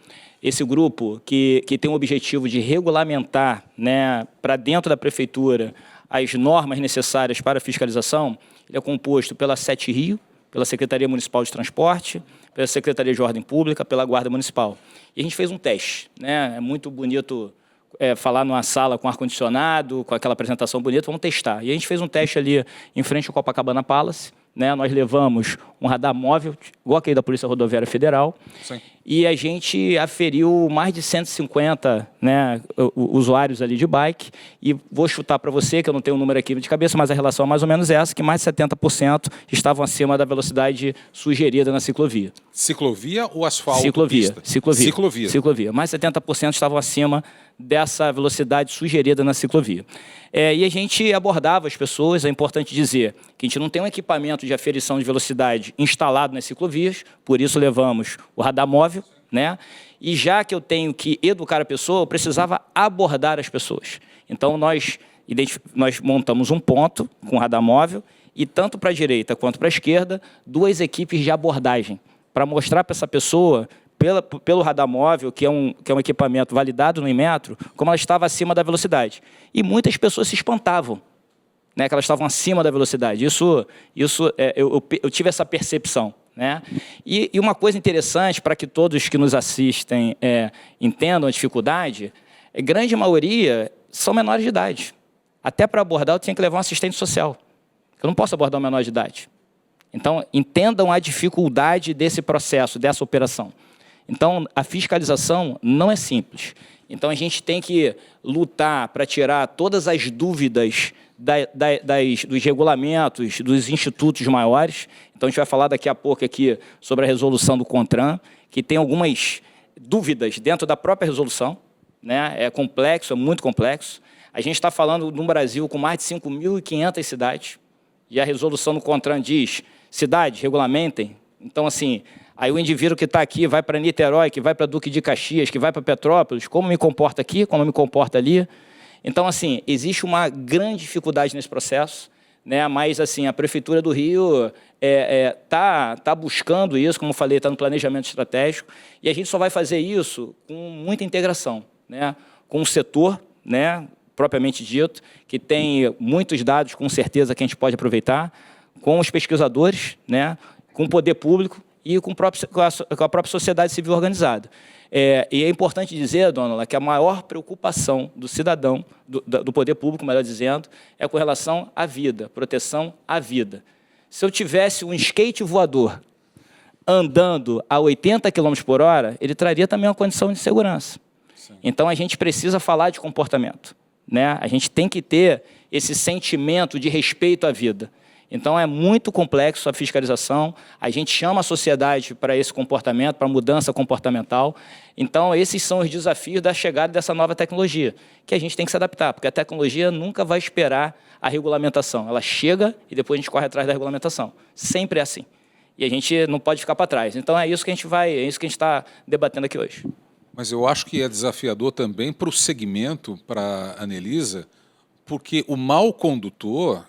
esse grupo que tem o objetivo de regulamentar, né, para dentro da Prefeitura as normas necessárias para a fiscalização. Ele é composto pela Sete Rio, pela Secretaria Municipal de Transporte, pela Secretaria de Ordem Pública, pela Guarda Municipal. E a gente fez um teste, né? É muito bonito falar numa sala com ar-condicionado, com aquela apresentação bonita, vamos testar. E a gente fez um teste ali em frente ao Copacabana Palace, né? Nós levamos um radar móvel, igual aquele da Polícia Rodoviária Federal, Sim. E a gente aferiu mais de 150, né, usuários ali de bike, e vou chutar para você, que eu não tenho o número aqui de cabeça, mas a relação é mais ou menos essa, que mais de 70% estavam acima da velocidade sugerida na ciclovia. Ciclovia ou asfalto? Ciclovia. Ciclovia. Mais de 70% estavam acima dessa velocidade sugerida na ciclovia. E a gente abordava as pessoas, é importante dizer que a gente não tem um equipamento de aferição de velocidade instalado nas ciclovias, por isso levamos o radar móvel, né? E já que eu tenho que educar a pessoa, eu precisava abordar as pessoas. Então, nós montamos um ponto com radar móvel e, tanto para a direita quanto para a esquerda, 2 equipes de abordagem, para mostrar para essa pessoa, pelo radar móvel, que é um equipamento validado no Inmetro, como ela estava acima da velocidade. E muitas pessoas se espantavam, né, que elas estavam acima da velocidade. Eu tive essa percepção, né? E uma coisa interessante, para que todos que nos assistem entendam a dificuldade, a grande maioria são menores de idade. Até para abordar, eu tinha que levar um assistente social. Eu não posso abordar um menor de idade. Então, entendam a dificuldade desse processo, dessa operação. Então, a fiscalização não é simples. Então, a gente tem que lutar para tirar todas as dúvidas dos regulamentos, dos institutos maiores. Então, a gente vai falar daqui a pouco aqui sobre a resolução do CONTRAN, que tem algumas dúvidas dentro da própria resolução, né? É complexo, é muito complexo. A gente está falando de um Brasil com mais de 5.500 cidades, e a resolução do CONTRAN diz: cidades, regulamentem. Então, assim, aí o indivíduo que está aqui vai para Niterói, que vai para Duque de Caxias, que vai para Petrópolis, como me comporta aqui, como me comporta ali. Então, assim, existe uma grande dificuldade nesse processo, né? Mas, assim, a Prefeitura do Rio tá buscando isso, como eu falei, está no planejamento estratégico, e a gente só vai fazer isso com muita integração, né? Com o setor, né, propriamente dito, que tem muitos dados, com certeza, que a gente pode aproveitar, com os pesquisadores, né, com o poder público e com a própria sociedade civil organizada. E é importante dizer, dona, que a maior preocupação do cidadão, do poder público, melhor dizendo, é com relação à vida, proteção à vida. Se eu tivesse um skate voador andando a 80 km por hora, ele traria também uma condição de segurança. Sim. Então, a gente precisa falar de comportamento, né? A gente tem que ter esse sentimento de respeito à vida. Então, é muito complexo a fiscalização, a gente chama a sociedade para esse comportamento, para a mudança comportamental. Então, esses são os desafios da chegada dessa nova tecnologia, que a gente tem que se adaptar, porque a tecnologia nunca vai esperar a regulamentação. Ela chega e depois a gente corre atrás da regulamentação. Sempre é assim. E a gente não pode ficar para trás. Então, é isso que a gente está debatendo aqui hoje. Mas eu acho que é desafiador também para o segmento, para a Annelisa, porque o mau condutor,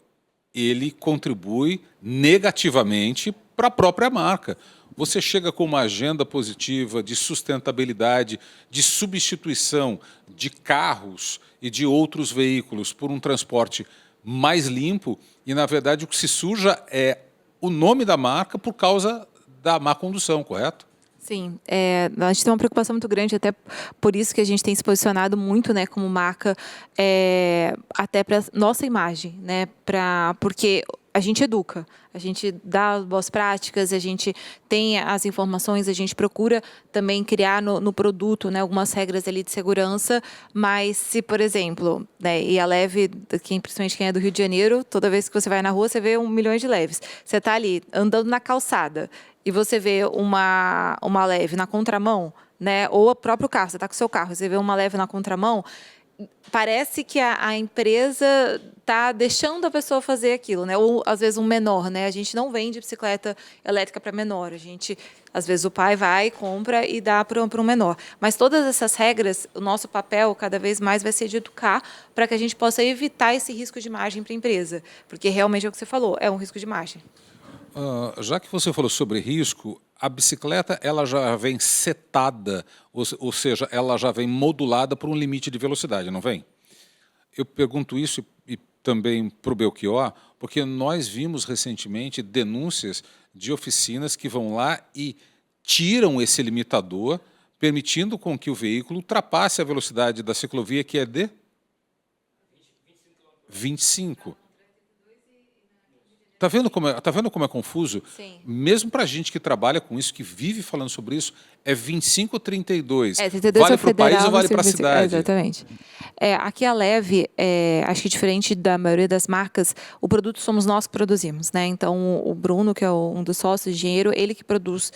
ele contribui negativamente para a própria marca. Você chega com uma agenda positiva de sustentabilidade, de substituição de carros e de outros veículos por um transporte mais limpo, e, na verdade, o que se suja é o nome da marca por causa da má condução, correto? Sim, a gente tem uma preocupação muito grande, até por isso que a gente tem se posicionado muito, né, como marca, até para nossa imagem, né, porque a gente educa, a gente dá boas práticas, a gente tem as informações, a gente procura também criar no produto, né, algumas regras ali de segurança, mas se, por exemplo, né, e a leve, principalmente quem é do Rio de Janeiro, toda vez que você vai na rua, você vê 1 milhão de leves. Você está ali andando na calçada e você vê uma leve na contramão, né, ou o próprio carro, você está com o seu carro, você vê uma leve na contramão, parece que a empresa está deixando a pessoa fazer aquilo, né? Ou às vezes um menor, né? A gente não vende bicicleta elétrica para menor. A gente, às vezes o pai vai, compra e dá para um menor. Mas todas essas regras, o nosso papel cada vez mais vai ser de educar para que a gente possa evitar esse risco de margem para a empresa, porque realmente é o que você falou, é um risco de margem. Já que você falou sobre risco, a bicicleta ela já vem setada, ou seja, ela já vem modulada por um limite de velocidade, não vem? Eu pergunto isso e também para o Belchior, porque nós vimos recentemente denúncias de oficinas que vão lá e tiram esse limitador, permitindo com que o veículo ultrapasse a velocidade da ciclovia, que é de 25. Tá vendo como é confuso? Sim. Mesmo para a gente que trabalha com isso, que vive falando sobre isso, é 25 ou 32. 32 vale é para o país ou vale para a 25, cidade? Exatamente. Aqui a Leve, acho que diferente da maioria das marcas, o produto somos nós que produzimos, né? Então, o Bruno, que é um dos sócios, engenheiro, ele que produz,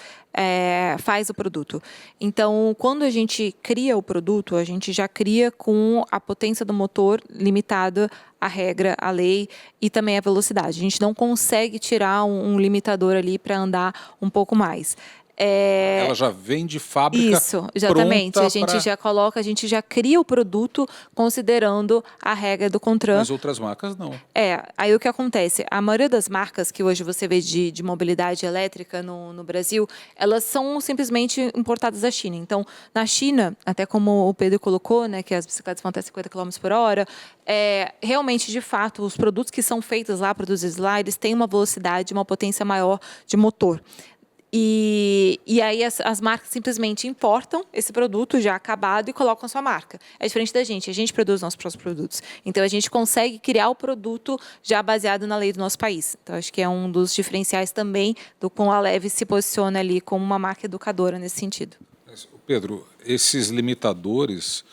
faz o produto. Então, quando a gente cria o produto, a gente já cria com a potência do motor limitada à regra, à lei e também à velocidade. A gente não consegue tirar um limitador ali para andar um pouco mais. Ela já vem de fábrica. Isso, exatamente. Pronta A gente já coloca, a gente já cria o produto considerando a regra do CONTRAN. Mas outras marcas não. Aí o que acontece? A maioria das marcas que hoje você vê de mobilidade elétrica no Brasil, elas são simplesmente importadas da China. Então, na China, até como o Pedro colocou, né, que as bicicletas vão até 50 km por hora, realmente, de fato, os produtos que são feitos lá, produzidos lá, eles têm uma velocidade, uma potência maior de motor. E aí as marcas simplesmente importam esse produto já acabado e colocam a sua marca. É diferente da gente, a gente produz nossos próprios produtos. Então, a gente consegue criar o produto já baseado na lei do nosso país. Então, acho que é um dos diferenciais também do como a Leve se posiciona ali como uma marca educadora nesse sentido. Pedro, esses limitadores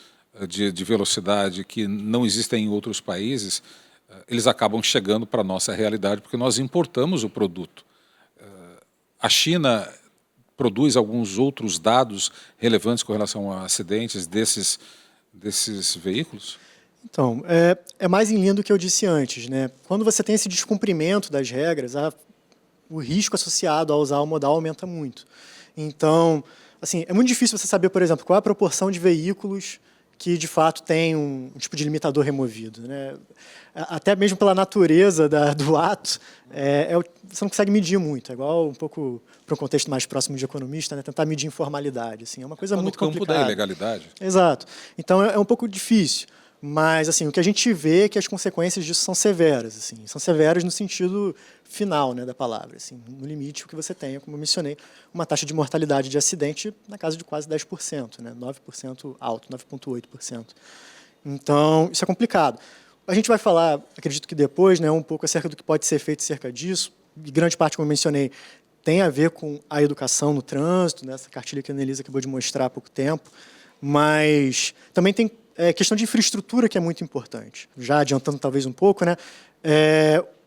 de velocidade que não existem em outros países, eles acabam chegando para a nossa realidade porque nós importamos o produto. A China produz alguns outros dados relevantes com relação a acidentes desses veículos? Então, é mais em linha do que eu disse antes, né? Quando você tem esse descumprimento das regras, o risco associado a usar o modal aumenta muito. Então, assim, é muito difícil você saber, por exemplo, qual é a proporção de veículos que, de fato, tem um tipo de limitador removido, né? Até mesmo pela natureza do ato, você não consegue medir muito. É igual um pouco para um contexto mais próximo de economista, né? Tentar medir informalidade. Assim, é uma coisa muito complicada. No campo da ilegalidade. Exato. Então, é um pouco difícil. Mas, assim, o que a gente vê é que as consequências disso são severas. Assim, são severas no sentido final, né, da palavra. Assim, no limite, o que você tem, como eu mencionei, uma taxa de mortalidade de acidente na casa de quase 10%, né, 9% alto, 9,8%. Então, isso é complicado. A gente vai falar, acredito que depois, né, um pouco acerca do que pode ser feito acerca disso. E grande parte, como eu mencionei, tem a ver com a educação no trânsito, né, essa cartilha que a Annelise acabou de mostrar há pouco tempo. Mas também tem questão de infraestrutura que é muito importante. Já adiantando talvez um pouco, né?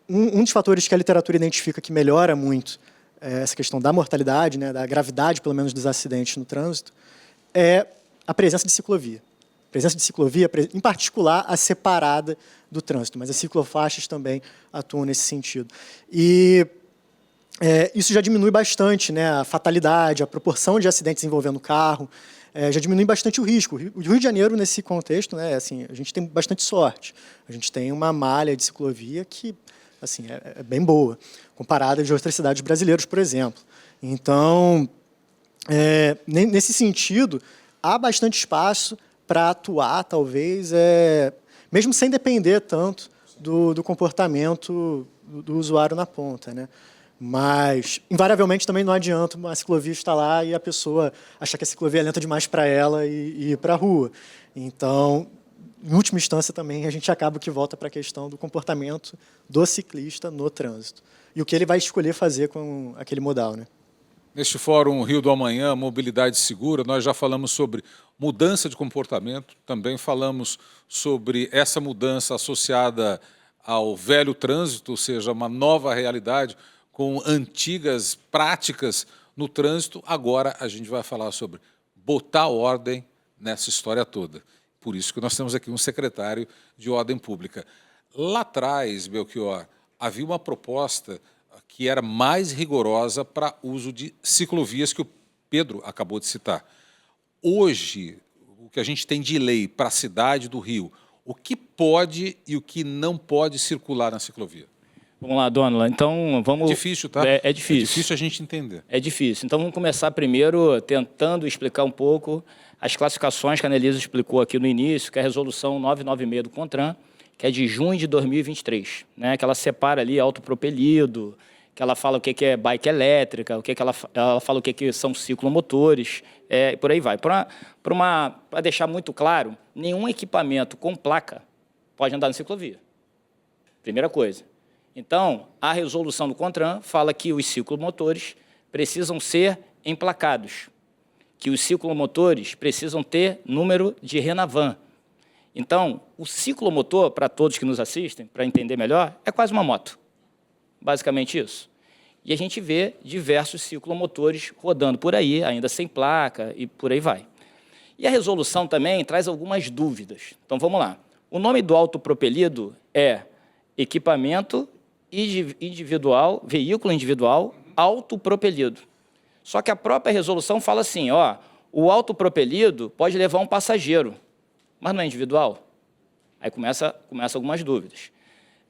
Um dos fatores que a literatura identifica que melhora muito essa questão da mortalidade, né, da gravidade, pelo menos, dos acidentes no trânsito, é a presença de ciclovia. A presença de ciclovia, em particular, a separada do trânsito, mas as ciclofaixas também atuam nesse sentido. E isso já diminui bastante, né, a fatalidade, a proporção de acidentes envolvendo carro, já diminui bastante o risco. O Rio de Janeiro, nesse contexto, né, assim, a gente tem bastante sorte. A gente tem uma malha de ciclovia que assim, é bem boa, comparada de outras cidades brasileiras, por exemplo. Então, nesse sentido, há bastante espaço para atuar, talvez, mesmo sem depender tanto do comportamento do usuário na ponta, né? Mas, invariavelmente, também não adianta uma ciclovia estar lá e a pessoa achar que a ciclovia é lenta demais para ela e ir para a rua. Então, em última instância também, a gente acaba que volta para a questão do comportamento do ciclista no trânsito. E o que ele vai escolher fazer com aquele modal, né? Neste Fórum Rio do Amanhã, Mobilidade Segura, nós já falamos sobre mudança de comportamento, também falamos sobre essa mudança associada ao velho trânsito, ou seja, uma nova realidade com antigas práticas no trânsito. Agora a gente vai falar sobre botar ordem nessa história toda. Por isso que nós temos aqui um secretário de Ordem Pública. Lá atrás, Belchior, havia uma proposta que era mais rigorosa para uso de ciclovias, que o Pedro acabou de citar. Hoje, o que a gente tem de lei para a cidade do Rio, o que pode e o que não pode circular na ciclovia? Vamos lá, Dona. Então, vamos... Difícil, tá? É difícil. É difícil a gente entender. É difícil. Então, vamos começar primeiro tentando explicar um pouco as classificações que a Anelisa explicou aqui no início, que é a resolução 996 do CONTRAN, que é de junho de 2023, né? Que ela separa ali autopropelido, que ela fala o que é bike elétrica, o que ela fala o que são ciclomotores, e por aí vai. Para deixar muito claro, nenhum equipamento com placa pode andar na ciclovia. Primeira coisa. Então, a resolução do CONTRAN fala que os ciclomotores precisam ser emplacados, que os ciclomotores precisam ter número de Renavan. Então, o ciclomotor, para todos que nos assistem, para entender melhor, é quase uma moto. Basicamente isso. E a gente vê diversos ciclomotores rodando por aí, ainda sem placa, e por aí vai. E a resolução também traz algumas dúvidas. Então, vamos lá. O nome do autopropelido é equipamento individual, veículo individual autopropelido. Só que a própria resolução fala assim, ó, o autopropelido pode levar um passageiro, mas não é individual. Aí começa algumas dúvidas.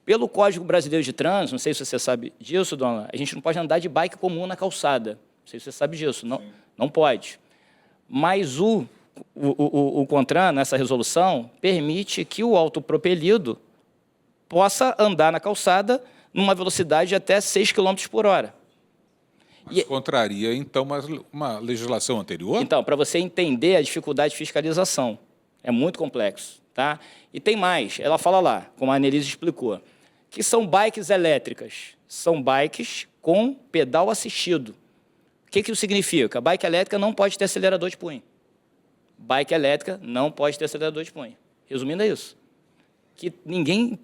Pelo Código Brasileiro de Trânsito, não sei se você sabe disso, dona, a gente não pode andar de bike comum na calçada. Não sei se você sabe disso, não pode. Mas o CONTRAN, nessa resolução, permite que o autopropelido possa andar na calçada numa velocidade de até 6 km por hora. Mas contraria, então, uma legislação anterior? Então, para você entender a dificuldade de fiscalização, é muito complexo. Tá? E tem mais, ela fala lá, como a Anelisa explicou, que são bikes elétricas, são bikes com pedal assistido. O que isso significa? A bike elétrica não pode ter acelerador de punho. Bike elétrica não pode ter acelerador de punho. Resumindo, é isso. Que ninguém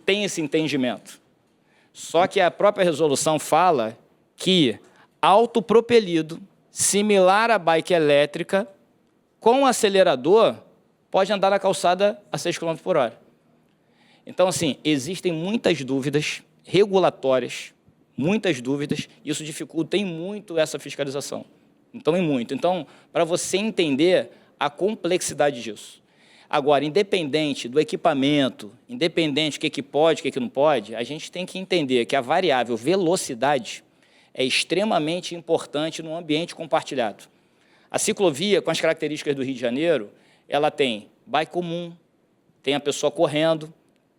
tem esse entendimento. Só que a própria resolução fala que autopropelido, similar à bike elétrica, com acelerador, pode andar na calçada a 6 km por hora. Então, assim, existem muitas dúvidas regulatórias, muitas dúvidas, e isso dificulta em muito essa fiscalização. Então, em muito. Então, para você entender a complexidade disso. Agora, independente do equipamento, independente do que pode, o que não pode, a gente tem que entender que a variável velocidade é extremamente importante no ambiente compartilhado. A ciclovia, com as características do Rio de Janeiro, ela tem bike comum, tem a pessoa correndo,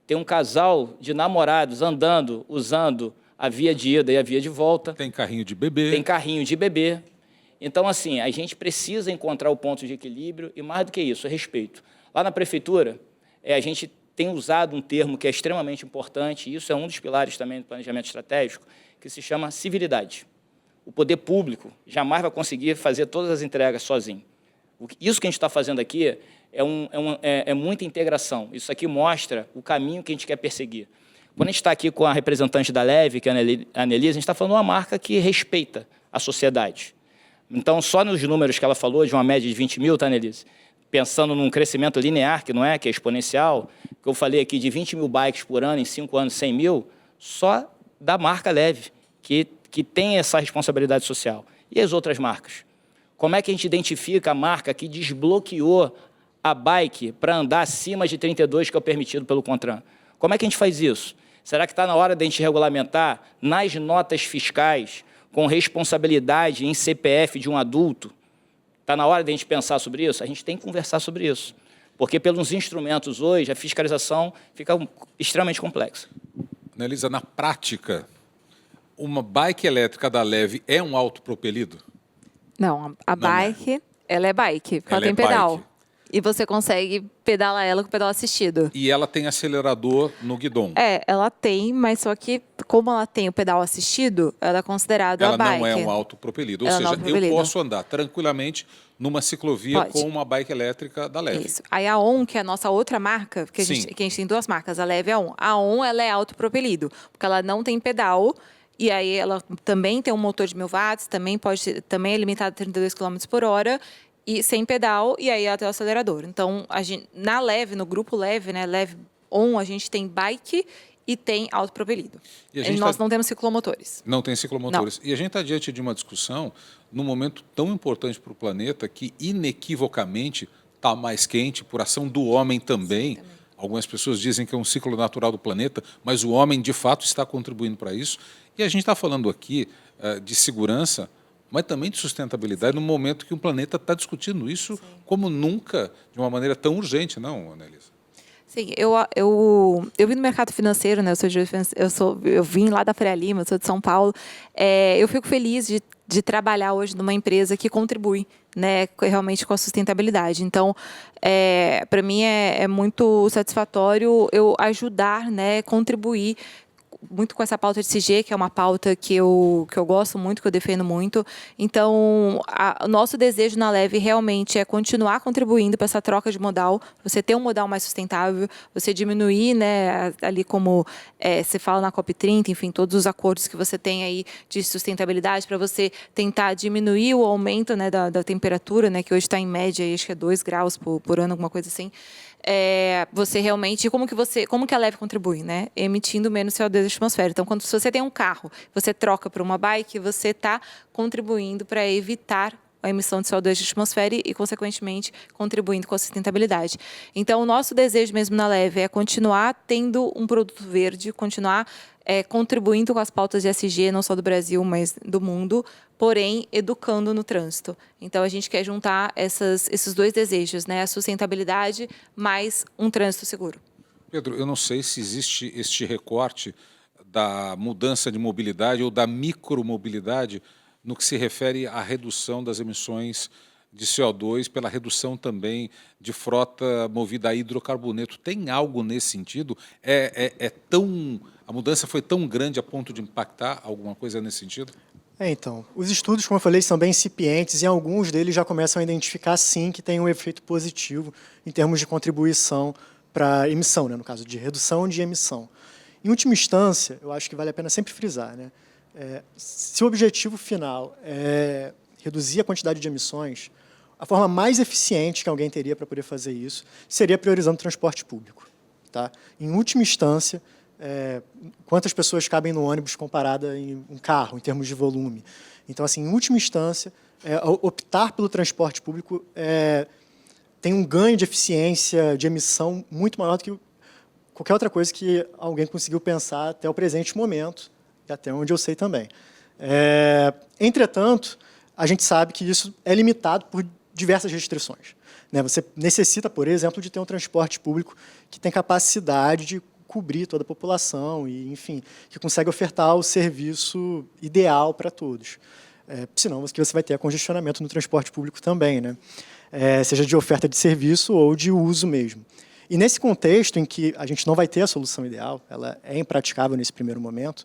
tem um casal de namorados andando, usando a via de ida e a via de volta. Tem carrinho de bebê. Tem carrinho de bebê. Então, assim, a gente precisa encontrar o ponto de equilíbrio e, mais do que isso, respeito. Lá na prefeitura, a gente tem usado um termo que é extremamente importante, e isso é um dos pilares também do planejamento estratégico, que se chama civilidade. O poder público jamais vai conseguir fazer todas as entregas sozinho. Isso que a gente está fazendo aqui é muita integração. Isso aqui mostra o caminho que a gente quer perseguir. Quando a gente está aqui com a representante da Leve, que é a Anelisa, a gente está falando de uma marca que respeita a sociedade. Então, só nos números que ela falou, de uma média de 20 mil, tá, Anelisa? Pensando num crescimento linear, que não é, que é exponencial, que eu falei aqui de 20 mil bikes por ano, em 5 anos, 100 mil, só da marca Leve, que tem essa responsabilidade social. E as outras marcas? Como é que a gente identifica a marca que desbloqueou a bike para andar acima de 32, que é o permitido pelo CONTRAN? Como é que a gente faz isso? Será que está na hora de a gente regulamentar nas notas fiscais, com responsabilidade em CPF de um adulto? Está na hora de a gente pensar sobre isso? A gente tem que conversar sobre isso. Porque pelos instrumentos hoje, a fiscalização fica extremamente complexa. Anelisa, na prática, uma bike elétrica da Leve é um autopropelido? Não, a bike, ela é bike, porque ela Ela tem é pedal. bike. E você consegue pedalar ela com o pedal assistido. E ela tem acelerador no guidão. Ela tem, mas só que como ela tem o pedal assistido, ela é considerada Ela a bike. não é um autopropelido. Ou Ela não é seja, eu autopropelido. posso andar tranquilamente numa ciclovia Pode. com uma bike elétrica da Leve. Isso. Aí a ON, que é a nossa outra marca, que a Sim. gente tem duas marcas, a Leve e a ON. A ON, ela é autopropelido, porque ela não tem pedal, e aí ela também tem um motor de 1000 watts, também é limitada a 32 km por hora, e sem pedal, e aí ela tem o acelerador. Então, na Leve, no grupo Leve, né, Leve ON, a gente tem bike e tem autopropelido. E nós não temos ciclomotores. Não tem ciclomotores. E a gente está diante de uma discussão num momento tão importante para o planeta que, inequivocamente, está mais quente por ação do homem também. Algumas pessoas dizem que é um ciclo natural do planeta, mas o homem, de fato, está contribuindo para isso. E a gente está falando aqui de segurança, mas também de sustentabilidade, no momento que o planeta está discutindo isso como nunca, de uma maneira tão urgente, não, Annelise? Sim, eu vim do mercado financeiro, né? Eu vim lá da Faria Lima, sou de São Paulo. Eu fico feliz de trabalhar hoje numa empresa que contribui, né, realmente com a sustentabilidade. Então, para mim é muito satisfatório eu ajudar, né, contribuir muito com essa pauta de CG, que é uma pauta que eu gosto muito, que eu defendo muito. Então, o nosso desejo na Leve realmente é continuar contribuindo para essa troca de modal, você ter um modal mais sustentável, você diminuir, né, ali como você fala na COP30, enfim, todos os acordos que você tem aí de sustentabilidade, para você tentar diminuir o aumento, né, da temperatura, né, que hoje está em média, acho que é 2 graus por ano, alguma coisa assim. Você realmente, como que a Leve contribui, né? Emitindo menos CO2 da atmosfera. Então, se você tem um carro, você troca por uma bike, você está contribuindo para evitar a emissão de CO2 da atmosfera e, consequentemente, contribuindo com a sustentabilidade. Então, o nosso desejo mesmo na Leve é continuar tendo um produto verde, continuar contribuindo com as pautas de ESG, não só do Brasil, mas do mundo, porém, educando no trânsito. Então, a gente quer juntar esses dois desejos, né? A sustentabilidade mais um trânsito seguro. Pedro, eu não sei se existe este recorte da mudança de mobilidade ou da micromobilidade no que se refere à redução das emissões de CO2 pela redução também de frota movida a hidrocarboneto. Tem algo nesse sentido? A mudança foi tão grande a ponto de impactar alguma coisa nesse sentido? Então, os estudos, como eu falei, são bem incipientes e alguns deles já começam a identificar, sim, que tem um efeito positivo em termos de contribuição para a emissão, né, no caso de redução de emissão. Em última instância, eu acho que vale a pena sempre frisar, né, se o objetivo final é reduzir a quantidade de emissões, a forma mais eficiente que alguém teria para poder fazer isso seria priorizando o transporte público. Tá? Em última instância, quantas pessoas cabem no ônibus comparada em um carro, em termos de volume? Então, assim, em última instância, optar pelo transporte público tem um ganho de eficiência, de emissão muito maior do que qualquer outra coisa que alguém conseguiu pensar até o presente momento, e até onde eu sei também. Entretanto, a gente sabe que isso é limitado por diversas restrições. Né? Você necessita, por exemplo, de ter um transporte público que tem capacidade de cobrir toda a população e, enfim, que consegue ofertar o serviço ideal para todos. Senão, você vai ter congestionamento no transporte público também, né? Seja de oferta de serviço ou de uso mesmo. E nesse contexto em que a gente não vai ter a solução ideal, ela é impraticável nesse primeiro momento,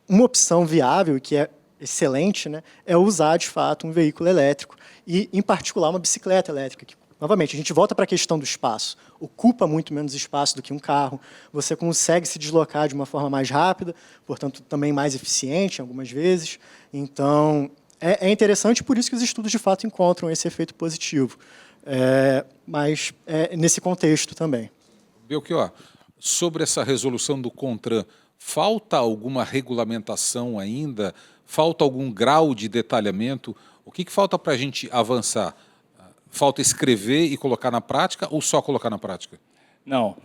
uma opção viável e que é excelente, né, é usar, de fato, um veículo elétrico e, em particular, uma bicicleta elétrica, que, novamente, a gente volta para a questão do espaço. Ocupa muito menos espaço do que um carro, você consegue se deslocar de uma forma mais rápida, portanto, também mais eficiente, algumas vezes. Então, é interessante, por isso que os estudos, de fato, encontram esse efeito positivo. Mas nesse contexto também. Belchior, sobre essa resolução do CONTRAN, falta alguma regulamentação ainda? Falta algum grau de detalhamento? O que falta para a gente avançar? Falta escrever e colocar na prática ou só colocar na prática? Não.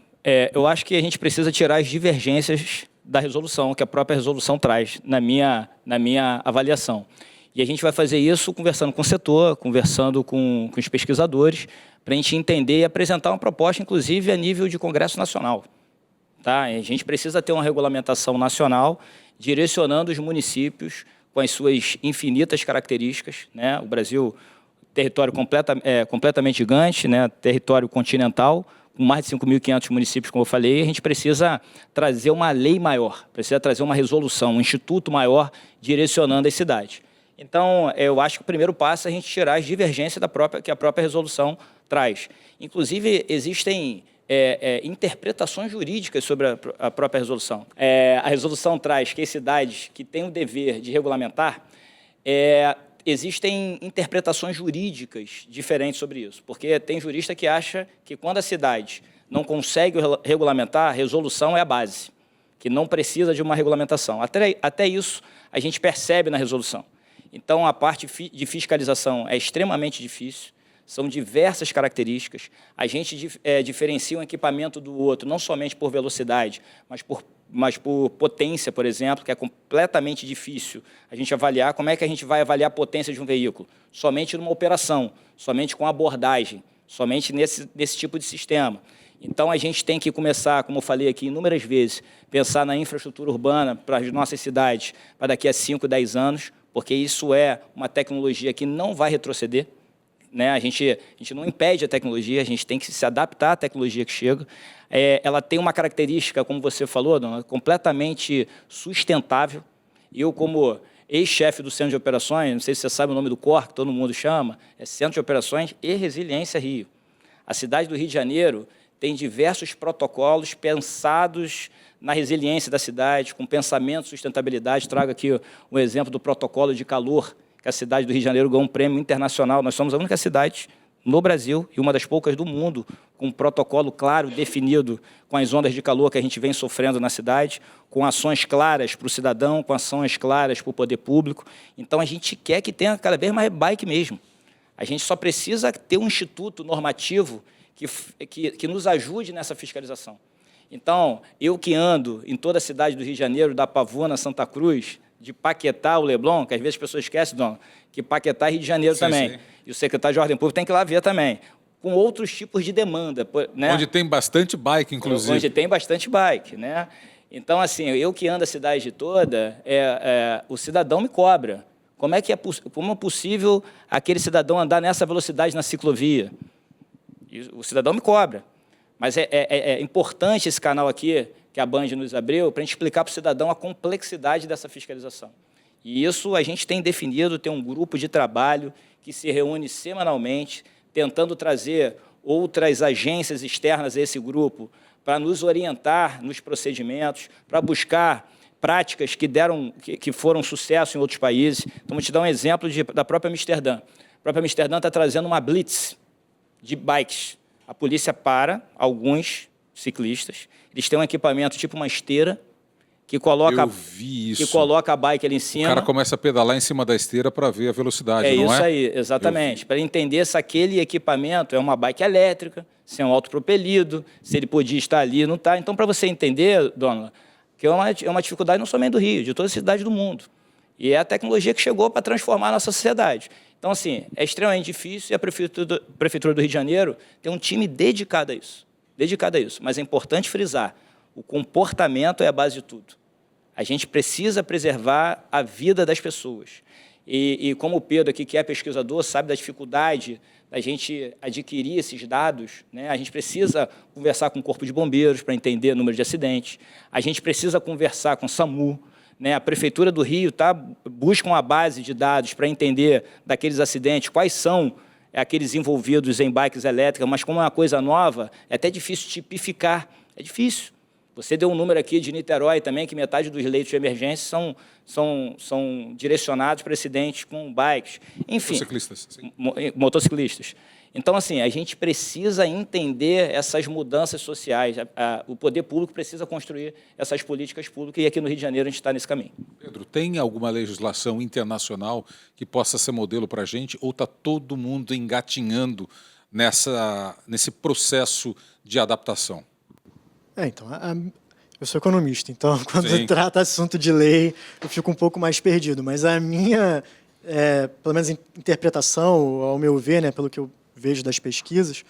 Eu acho que a gente precisa tirar as divergências da resolução, que a própria resolução traz, na minha avaliação. E a gente vai fazer isso conversando com o setor, conversando com os pesquisadores, para a gente entender e apresentar uma proposta, inclusive, a nível de Congresso Nacional. Tá? A gente precisa ter uma regulamentação nacional direcionando os municípios com as suas infinitas características, né? O Brasil território completamente gigante, né, território continental, com mais de 5.500 municípios, como eu falei, a gente precisa trazer uma lei maior, precisa trazer uma resolução, um instituto maior direcionando as cidades. Então, eu acho que o primeiro passo é a gente tirar as divergências que a própria resolução traz. Inclusive, existem interpretações jurídicas sobre a própria resolução. A resolução traz que as cidades que têm o dever de regulamentar, existem interpretações jurídicas diferentes sobre isso, porque tem jurista que acha que quando a cidade não consegue regulamentar, a resolução é a base, que não precisa de uma regulamentação. Até isso a gente percebe na resolução. Então, a parte de fiscalização é extremamente difícil, são diversas características. A gente diferencia um equipamento do outro, não somente por velocidade, mas por potência, por exemplo, que é completamente difícil a gente avaliar. Como é que a gente vai avaliar a potência de um veículo? Somente numa operação, somente com abordagem, somente nesse tipo de sistema. Então, a gente tem que começar, como eu falei aqui inúmeras vezes, pensar na infraestrutura urbana para as nossas cidades para daqui a 5, 10 anos, porque isso é uma tecnologia que não vai retroceder. Né? A gente não impede a tecnologia, a gente tem que se adaptar à tecnologia que chega. Ela tem uma característica, como você falou, Dona, completamente sustentável. Eu, como ex-chefe do Centro de Operações, não sei se você sabe o nome do COR, que todo mundo chama, é Centro de Operações e Resiliência Rio. A cidade do Rio de Janeiro tem diversos protocolos pensados na resiliência da cidade, com pensamento de sustentabilidade. Trago aqui o exemplo do protocolo de calor, que a cidade do Rio de Janeiro ganhou um prêmio internacional. Nós somos a única cidade no Brasil e uma das poucas do mundo com um protocolo claro, definido, com as ondas de calor que a gente vem sofrendo na cidade, com ações claras para o cidadão, com ações claras para o poder público. Então, a gente quer que tenha cada vez mais bike mesmo. A gente só precisa ter um instituto normativo que nos ajude nessa fiscalização. Então, eu que ando em toda a cidade do Rio de Janeiro, da Pavuna, Santa Cruz, de Paquetá ao Leblon, que às vezes as pessoas esquecem, Dona, que Paquetá é Rio de Janeiro também. Sim. E o secretário de Ordem Pública tem que ir lá ver também, com outros tipos de demanda. Né? Onde tem bastante bike, inclusive. Onde tem bastante bike, né? Então, assim, eu que ando a cidade toda, o cidadão me cobra. Como é possível aquele cidadão andar nessa velocidade na ciclovia? E o cidadão me cobra. Mas é importante esse canal aqui, que a Band nos abriu, para a gente explicar para o cidadão a complexidade dessa fiscalização. E isso a gente tem definido, tem um grupo de trabalho que se reúne semanalmente, tentando trazer outras agências externas a esse grupo para nos orientar nos procedimentos, para buscar práticas que foram sucesso em outros países. Então, vou te dar um exemplo da própria Amsterdã. A própria Amsterdã está trazendo uma blitz de bikes. A polícia para alguns ciclistas, eles têm um equipamento tipo uma esteira, que coloca a bike ali em cima. O cara começa a pedalar em cima da esteira para ver a velocidade, não é? É isso aí, exatamente. Para entender se aquele equipamento é uma bike elétrica, se é um autopropelido, se ele podia estar ali, não está. Então, para você entender, Dona, que é uma dificuldade não somente do Rio, de toda a cidade do mundo. E é a tecnologia que chegou para transformar a nossa sociedade. Então, assim, é extremamente difícil e a Prefeitura do Rio de Janeiro tem um time dedicado a isso. Mas é importante frisar, o comportamento é a base de tudo. A gente precisa preservar a vida das pessoas. E como o Pedro aqui, que é pesquisador, sabe da dificuldade da gente adquirir esses dados, né? A gente precisa conversar com o Corpo de Bombeiros para entender o número de acidentes, a gente precisa conversar com o SAMU, né? A Prefeitura do Rio busca uma base de dados para entender daqueles acidentes, quais são aqueles envolvidos em bikes elétricas, mas como é uma coisa nova, é até difícil tipificar, é difícil. Você deu um número aqui de Niterói também, que metade dos leitos de emergência são direcionados para acidentes com bikes. Enfim, motociclistas. Então, assim, a gente precisa entender essas mudanças sociais. O poder público precisa construir essas políticas públicas e aqui no Rio de Janeiro a gente está nesse caminho. Pedro, tem alguma legislação internacional que possa ser modelo para a gente ou está todo mundo engatinhando nesse processo de adaptação? Então, eu sou economista, então quando trata assunto de lei eu fico um pouco mais perdido, mas a minha, pelo menos interpretação, ao meu ver, né, pelo que eu vejo das pesquisas,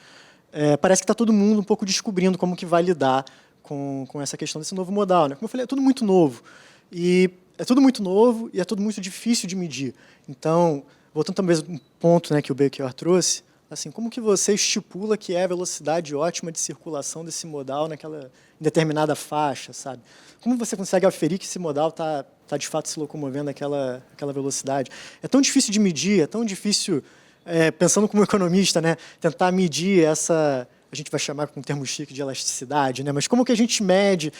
parece que está todo mundo um pouco descobrindo como que vai lidar com essa questão desse novo modal. Né? Como eu falei, é tudo muito novo, e é tudo muito novo e é tudo muito difícil de medir. Então, voltando também um ponto, né, que o Belchior trouxe, assim, como que você estipula que é a velocidade ótima de circulação desse modal em determinada faixa, sabe? Como você consegue aferir que esse modal está de fato se locomovendo àquela velocidade? É tão difícil de medir, é tão difícil, pensando como economista, né, tentar medir essa, a gente vai chamar com um termo chique de elasticidade, né, mas como que a gente mede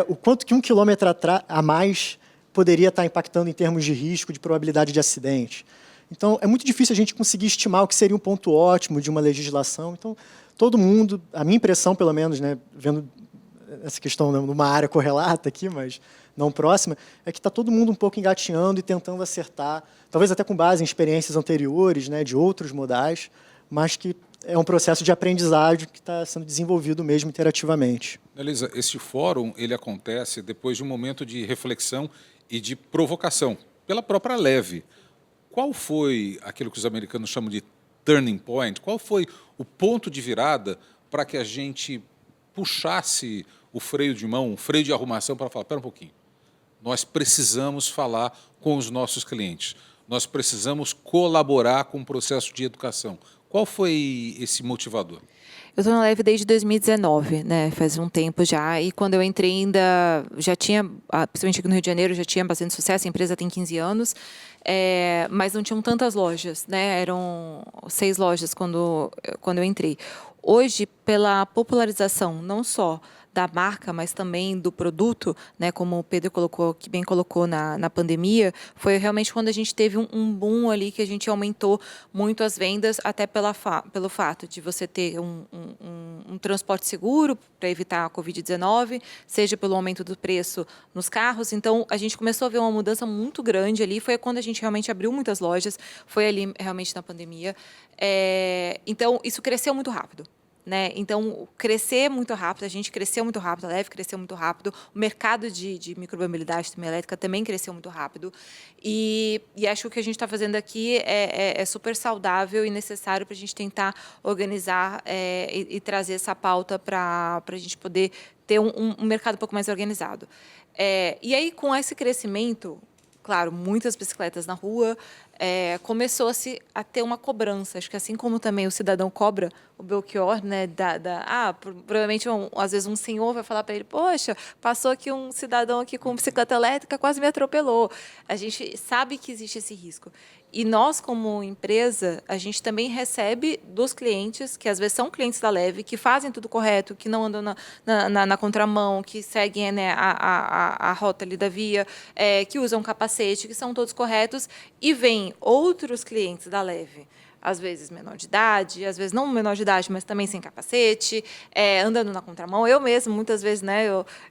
o quanto que 1 quilômetro a mais poderia estar impactando em termos de risco, de probabilidade de acidente? Então, é muito difícil a gente conseguir estimar o que seria um ponto ótimo de uma legislação. Então, todo mundo, a minha impressão, pelo menos, né, vendo essa questão numa área correlata aqui, mas não próxima, é que está todo mundo um pouco engatinhando e tentando acertar, talvez até com base em experiências anteriores, né, de outros modais, mas que é um processo de aprendizagem que está sendo desenvolvido mesmo interativamente. Elisa, esse fórum ele acontece depois de um momento de reflexão e de provocação pela própria Leve. Qual foi aquilo que os americanos chamam de turning point? Qual foi o ponto de virada para que a gente puxasse o freio de mão, o freio de arrumação para falar, espera um pouquinho, nós precisamos falar com os nossos clientes, nós precisamos colaborar com o processo de educação. Qual foi esse motivador? Eu estou na Leve desde 2019, né? Faz um tempo já. E quando eu entrei ainda, já tinha, principalmente aqui no Rio de Janeiro, já tinha bastante sucesso. A empresa tem 15 anos, mas não tinham tantas lojas, né? Eram 6 lojas quando eu entrei. Hoje, pela popularização, não só da marca, mas também do produto, né, como o Pedro colocou, que bem colocou na pandemia, foi realmente quando a gente teve um boom ali que a gente aumentou muito as vendas, até pelo fato de você ter um transporte seguro para evitar a Covid-19, seja pelo aumento do preço nos carros. Então, a gente começou a ver uma mudança muito grande ali, foi quando a gente realmente abriu muitas lojas, foi ali realmente na pandemia. Então, isso cresceu muito rápido. Né? Então, crescer muito rápido, a gente cresceu muito rápido, a Leve cresceu muito rápido, o mercado de micromobilidade também elétrica também cresceu muito rápido. E acho que o que a gente está fazendo aqui é super saudável e necessário para a gente tentar organizar e trazer essa pauta para a gente poder ter um mercado um pouco mais organizado. E aí, com esse crescimento, claro, muitas bicicletas na rua, começou-se a ter uma cobrança. Acho que assim como também o cidadão cobra o Belchior, né, provavelmente, às vezes, um senhor vai falar para ele, poxa, passou aqui um cidadão aqui com bicicleta elétrica, quase me atropelou. A gente sabe que existe esse risco. E nós, como empresa, a gente também recebe dos clientes, que às vezes são clientes da Leve, que fazem tudo correto, que não andam na contramão, que seguem, né, a rota ali da via, que usam capacete, que são todos corretos, e vêm outros clientes da Leve, às vezes menor de idade, às vezes não menor de idade, mas também sem capacete, andando na contramão. Eu mesmo, muitas vezes, né,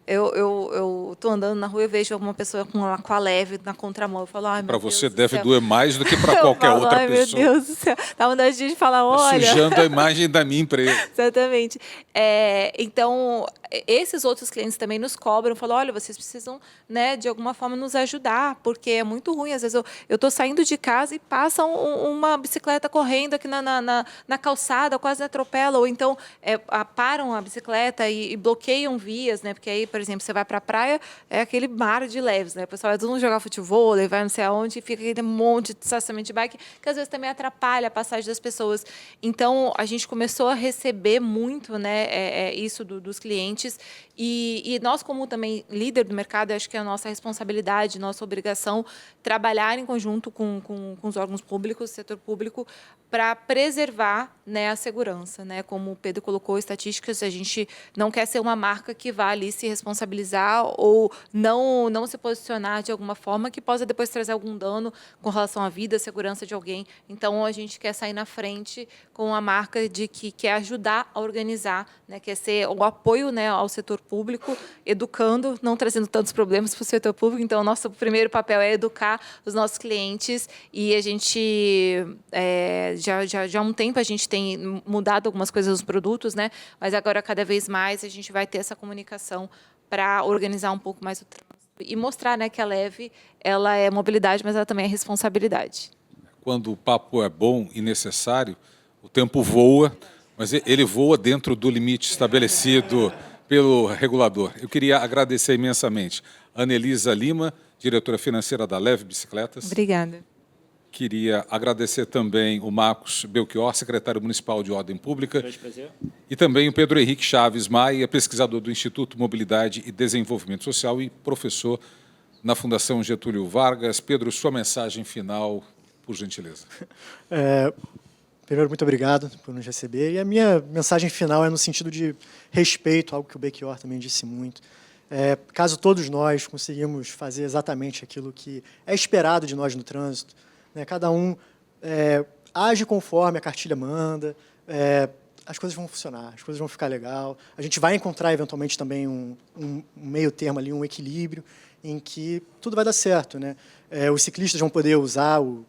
eu tô andando na rua e vejo alguma pessoa com a Leve na contramão. Eu falo, ai, meu Deus. Para você deve doer mais do que para qualquer outra pessoa. Meu Deus do céu. Dá vontade de falar, olha. Sujando a imagem da minha empresa. Exatamente. Então, esses outros clientes também nos cobram, falam, olha, vocês precisam, né, de alguma forma nos ajudar, porque é muito ruim. Às vezes eu estou saindo de casa e passa uma bicicleta correndo aqui na calçada, quase atropela, ou então param a bicicleta e bloqueiam vias, né? Porque aí, por exemplo, você vai para a praia, é aquele mar de leves, né? O pessoal vai todo mundo jogar futebol, vai não sei aonde, e fica aquele monte de estacionamento de bike, que às vezes também atrapalha a passagem das pessoas. Então, a gente começou a receber muito, né, isso dos clientes, e nós, como também líder do mercado, acho que é a nossa responsabilidade, nossa obrigação, trabalhar em conjunto com os órgãos públicos, setor público, para preservar, né, a segurança, né? Como o Pedro colocou, estatísticas, a gente não quer ser uma marca que vá ali se responsabilizar ou não se posicionar de alguma forma que possa depois trazer algum dano com relação à vida, à segurança de alguém. Então, a gente quer sair na frente com a marca de que quer ajudar a organizar, né? Quer ser o apoio, né, ao setor público, educando, não trazendo tantos problemas para o setor público. Então, o nosso primeiro papel é educar os nossos clientes, e a gente já há um tempo a gente tem mudado algumas coisas nos produtos, né? Mas agora, cada vez mais, a gente vai ter essa comunicação para organizar um pouco mais o trânsito e mostrar, né, que a Leve, ela é mobilidade, mas ela também é responsabilidade. Quando o papo é bom e necessário, o tempo voa, mas ele voa dentro do limite estabelecido pelo regulador. Eu queria agradecer imensamente a Anelisa Lima, diretora financeira da Leve Bicicletas. Obrigada. Queria agradecer também o Marcos Belchior, secretário municipal de Ordem Pública, Grande prazer. e também o Pedro Henrique Chaves Maia, pesquisador do Instituto Mobilidade e Desenvolvimento Social e professor na Fundação Getúlio Vargas. Pedro, sua mensagem final, por gentileza. Primeiro, muito obrigado por nos receber. E a minha mensagem final é no sentido de respeito, algo que o Belchior também disse muito. Caso todos nós conseguimos fazer exatamente aquilo que é esperado de nós no trânsito, né, cada um age conforme a cartilha manda, as coisas vão funcionar, as coisas vão ficar legal. A gente vai encontrar, eventualmente, também um meio termo ali, um equilíbrio, em que tudo vai dar certo, né? Os ciclistas vão poder usar o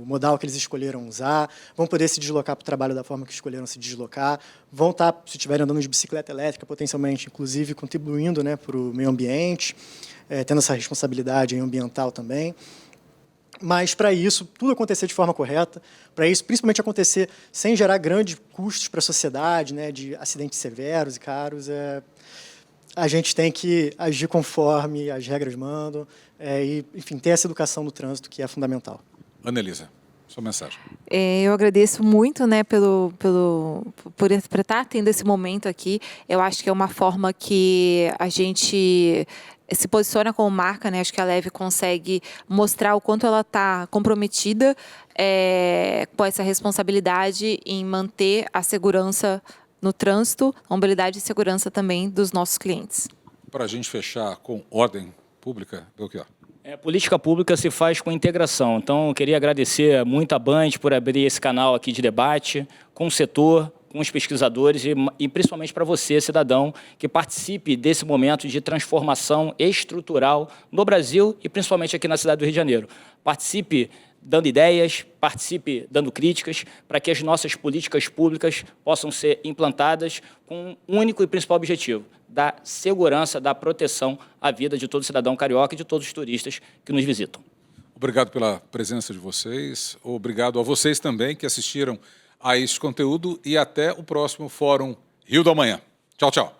modal que eles escolheram usar, vão poder se deslocar para o trabalho da forma que escolheram se deslocar, vão estar, se estiverem andando de bicicleta elétrica, potencialmente, inclusive, contribuindo, né, para o meio ambiente, tendo essa responsabilidade ambiental também. Mas, para isso, tudo acontecer de forma correta, para isso, principalmente, acontecer sem gerar grandes custos para a sociedade, né, de acidentes severos e caros, a gente tem que agir conforme as regras mandam e, enfim, ter essa educação no trânsito, que é fundamental. Annelisa, sua mensagem. Eu agradeço muito, né, por estar tendo esse momento aqui. Eu acho que é uma forma que a gente se posiciona como marca, né? Acho que a Leve consegue mostrar o quanto ela está comprometida com essa responsabilidade em manter a segurança no trânsito, a mobilidade e segurança também dos nossos clientes. Para a gente fechar com ordem pública, Belchior. Política pública se faz com integração. Então, eu queria agradecer muito a Band por abrir esse canal aqui de debate com o setor, com os pesquisadores e principalmente para você, cidadão, que participe desse momento de transformação estrutural no Brasil e principalmente aqui na cidade do Rio de Janeiro. Participe dando ideias, participe dando críticas para que as nossas políticas públicas possam ser implantadas com um único e principal objetivo: da segurança, da proteção à vida de todo cidadão carioca e de todos os turistas que nos visitam. Obrigado pela presença de vocês, obrigado a vocês também que assistiram a este conteúdo e até o próximo Fórum Rio do Amanhã. Tchau, tchau.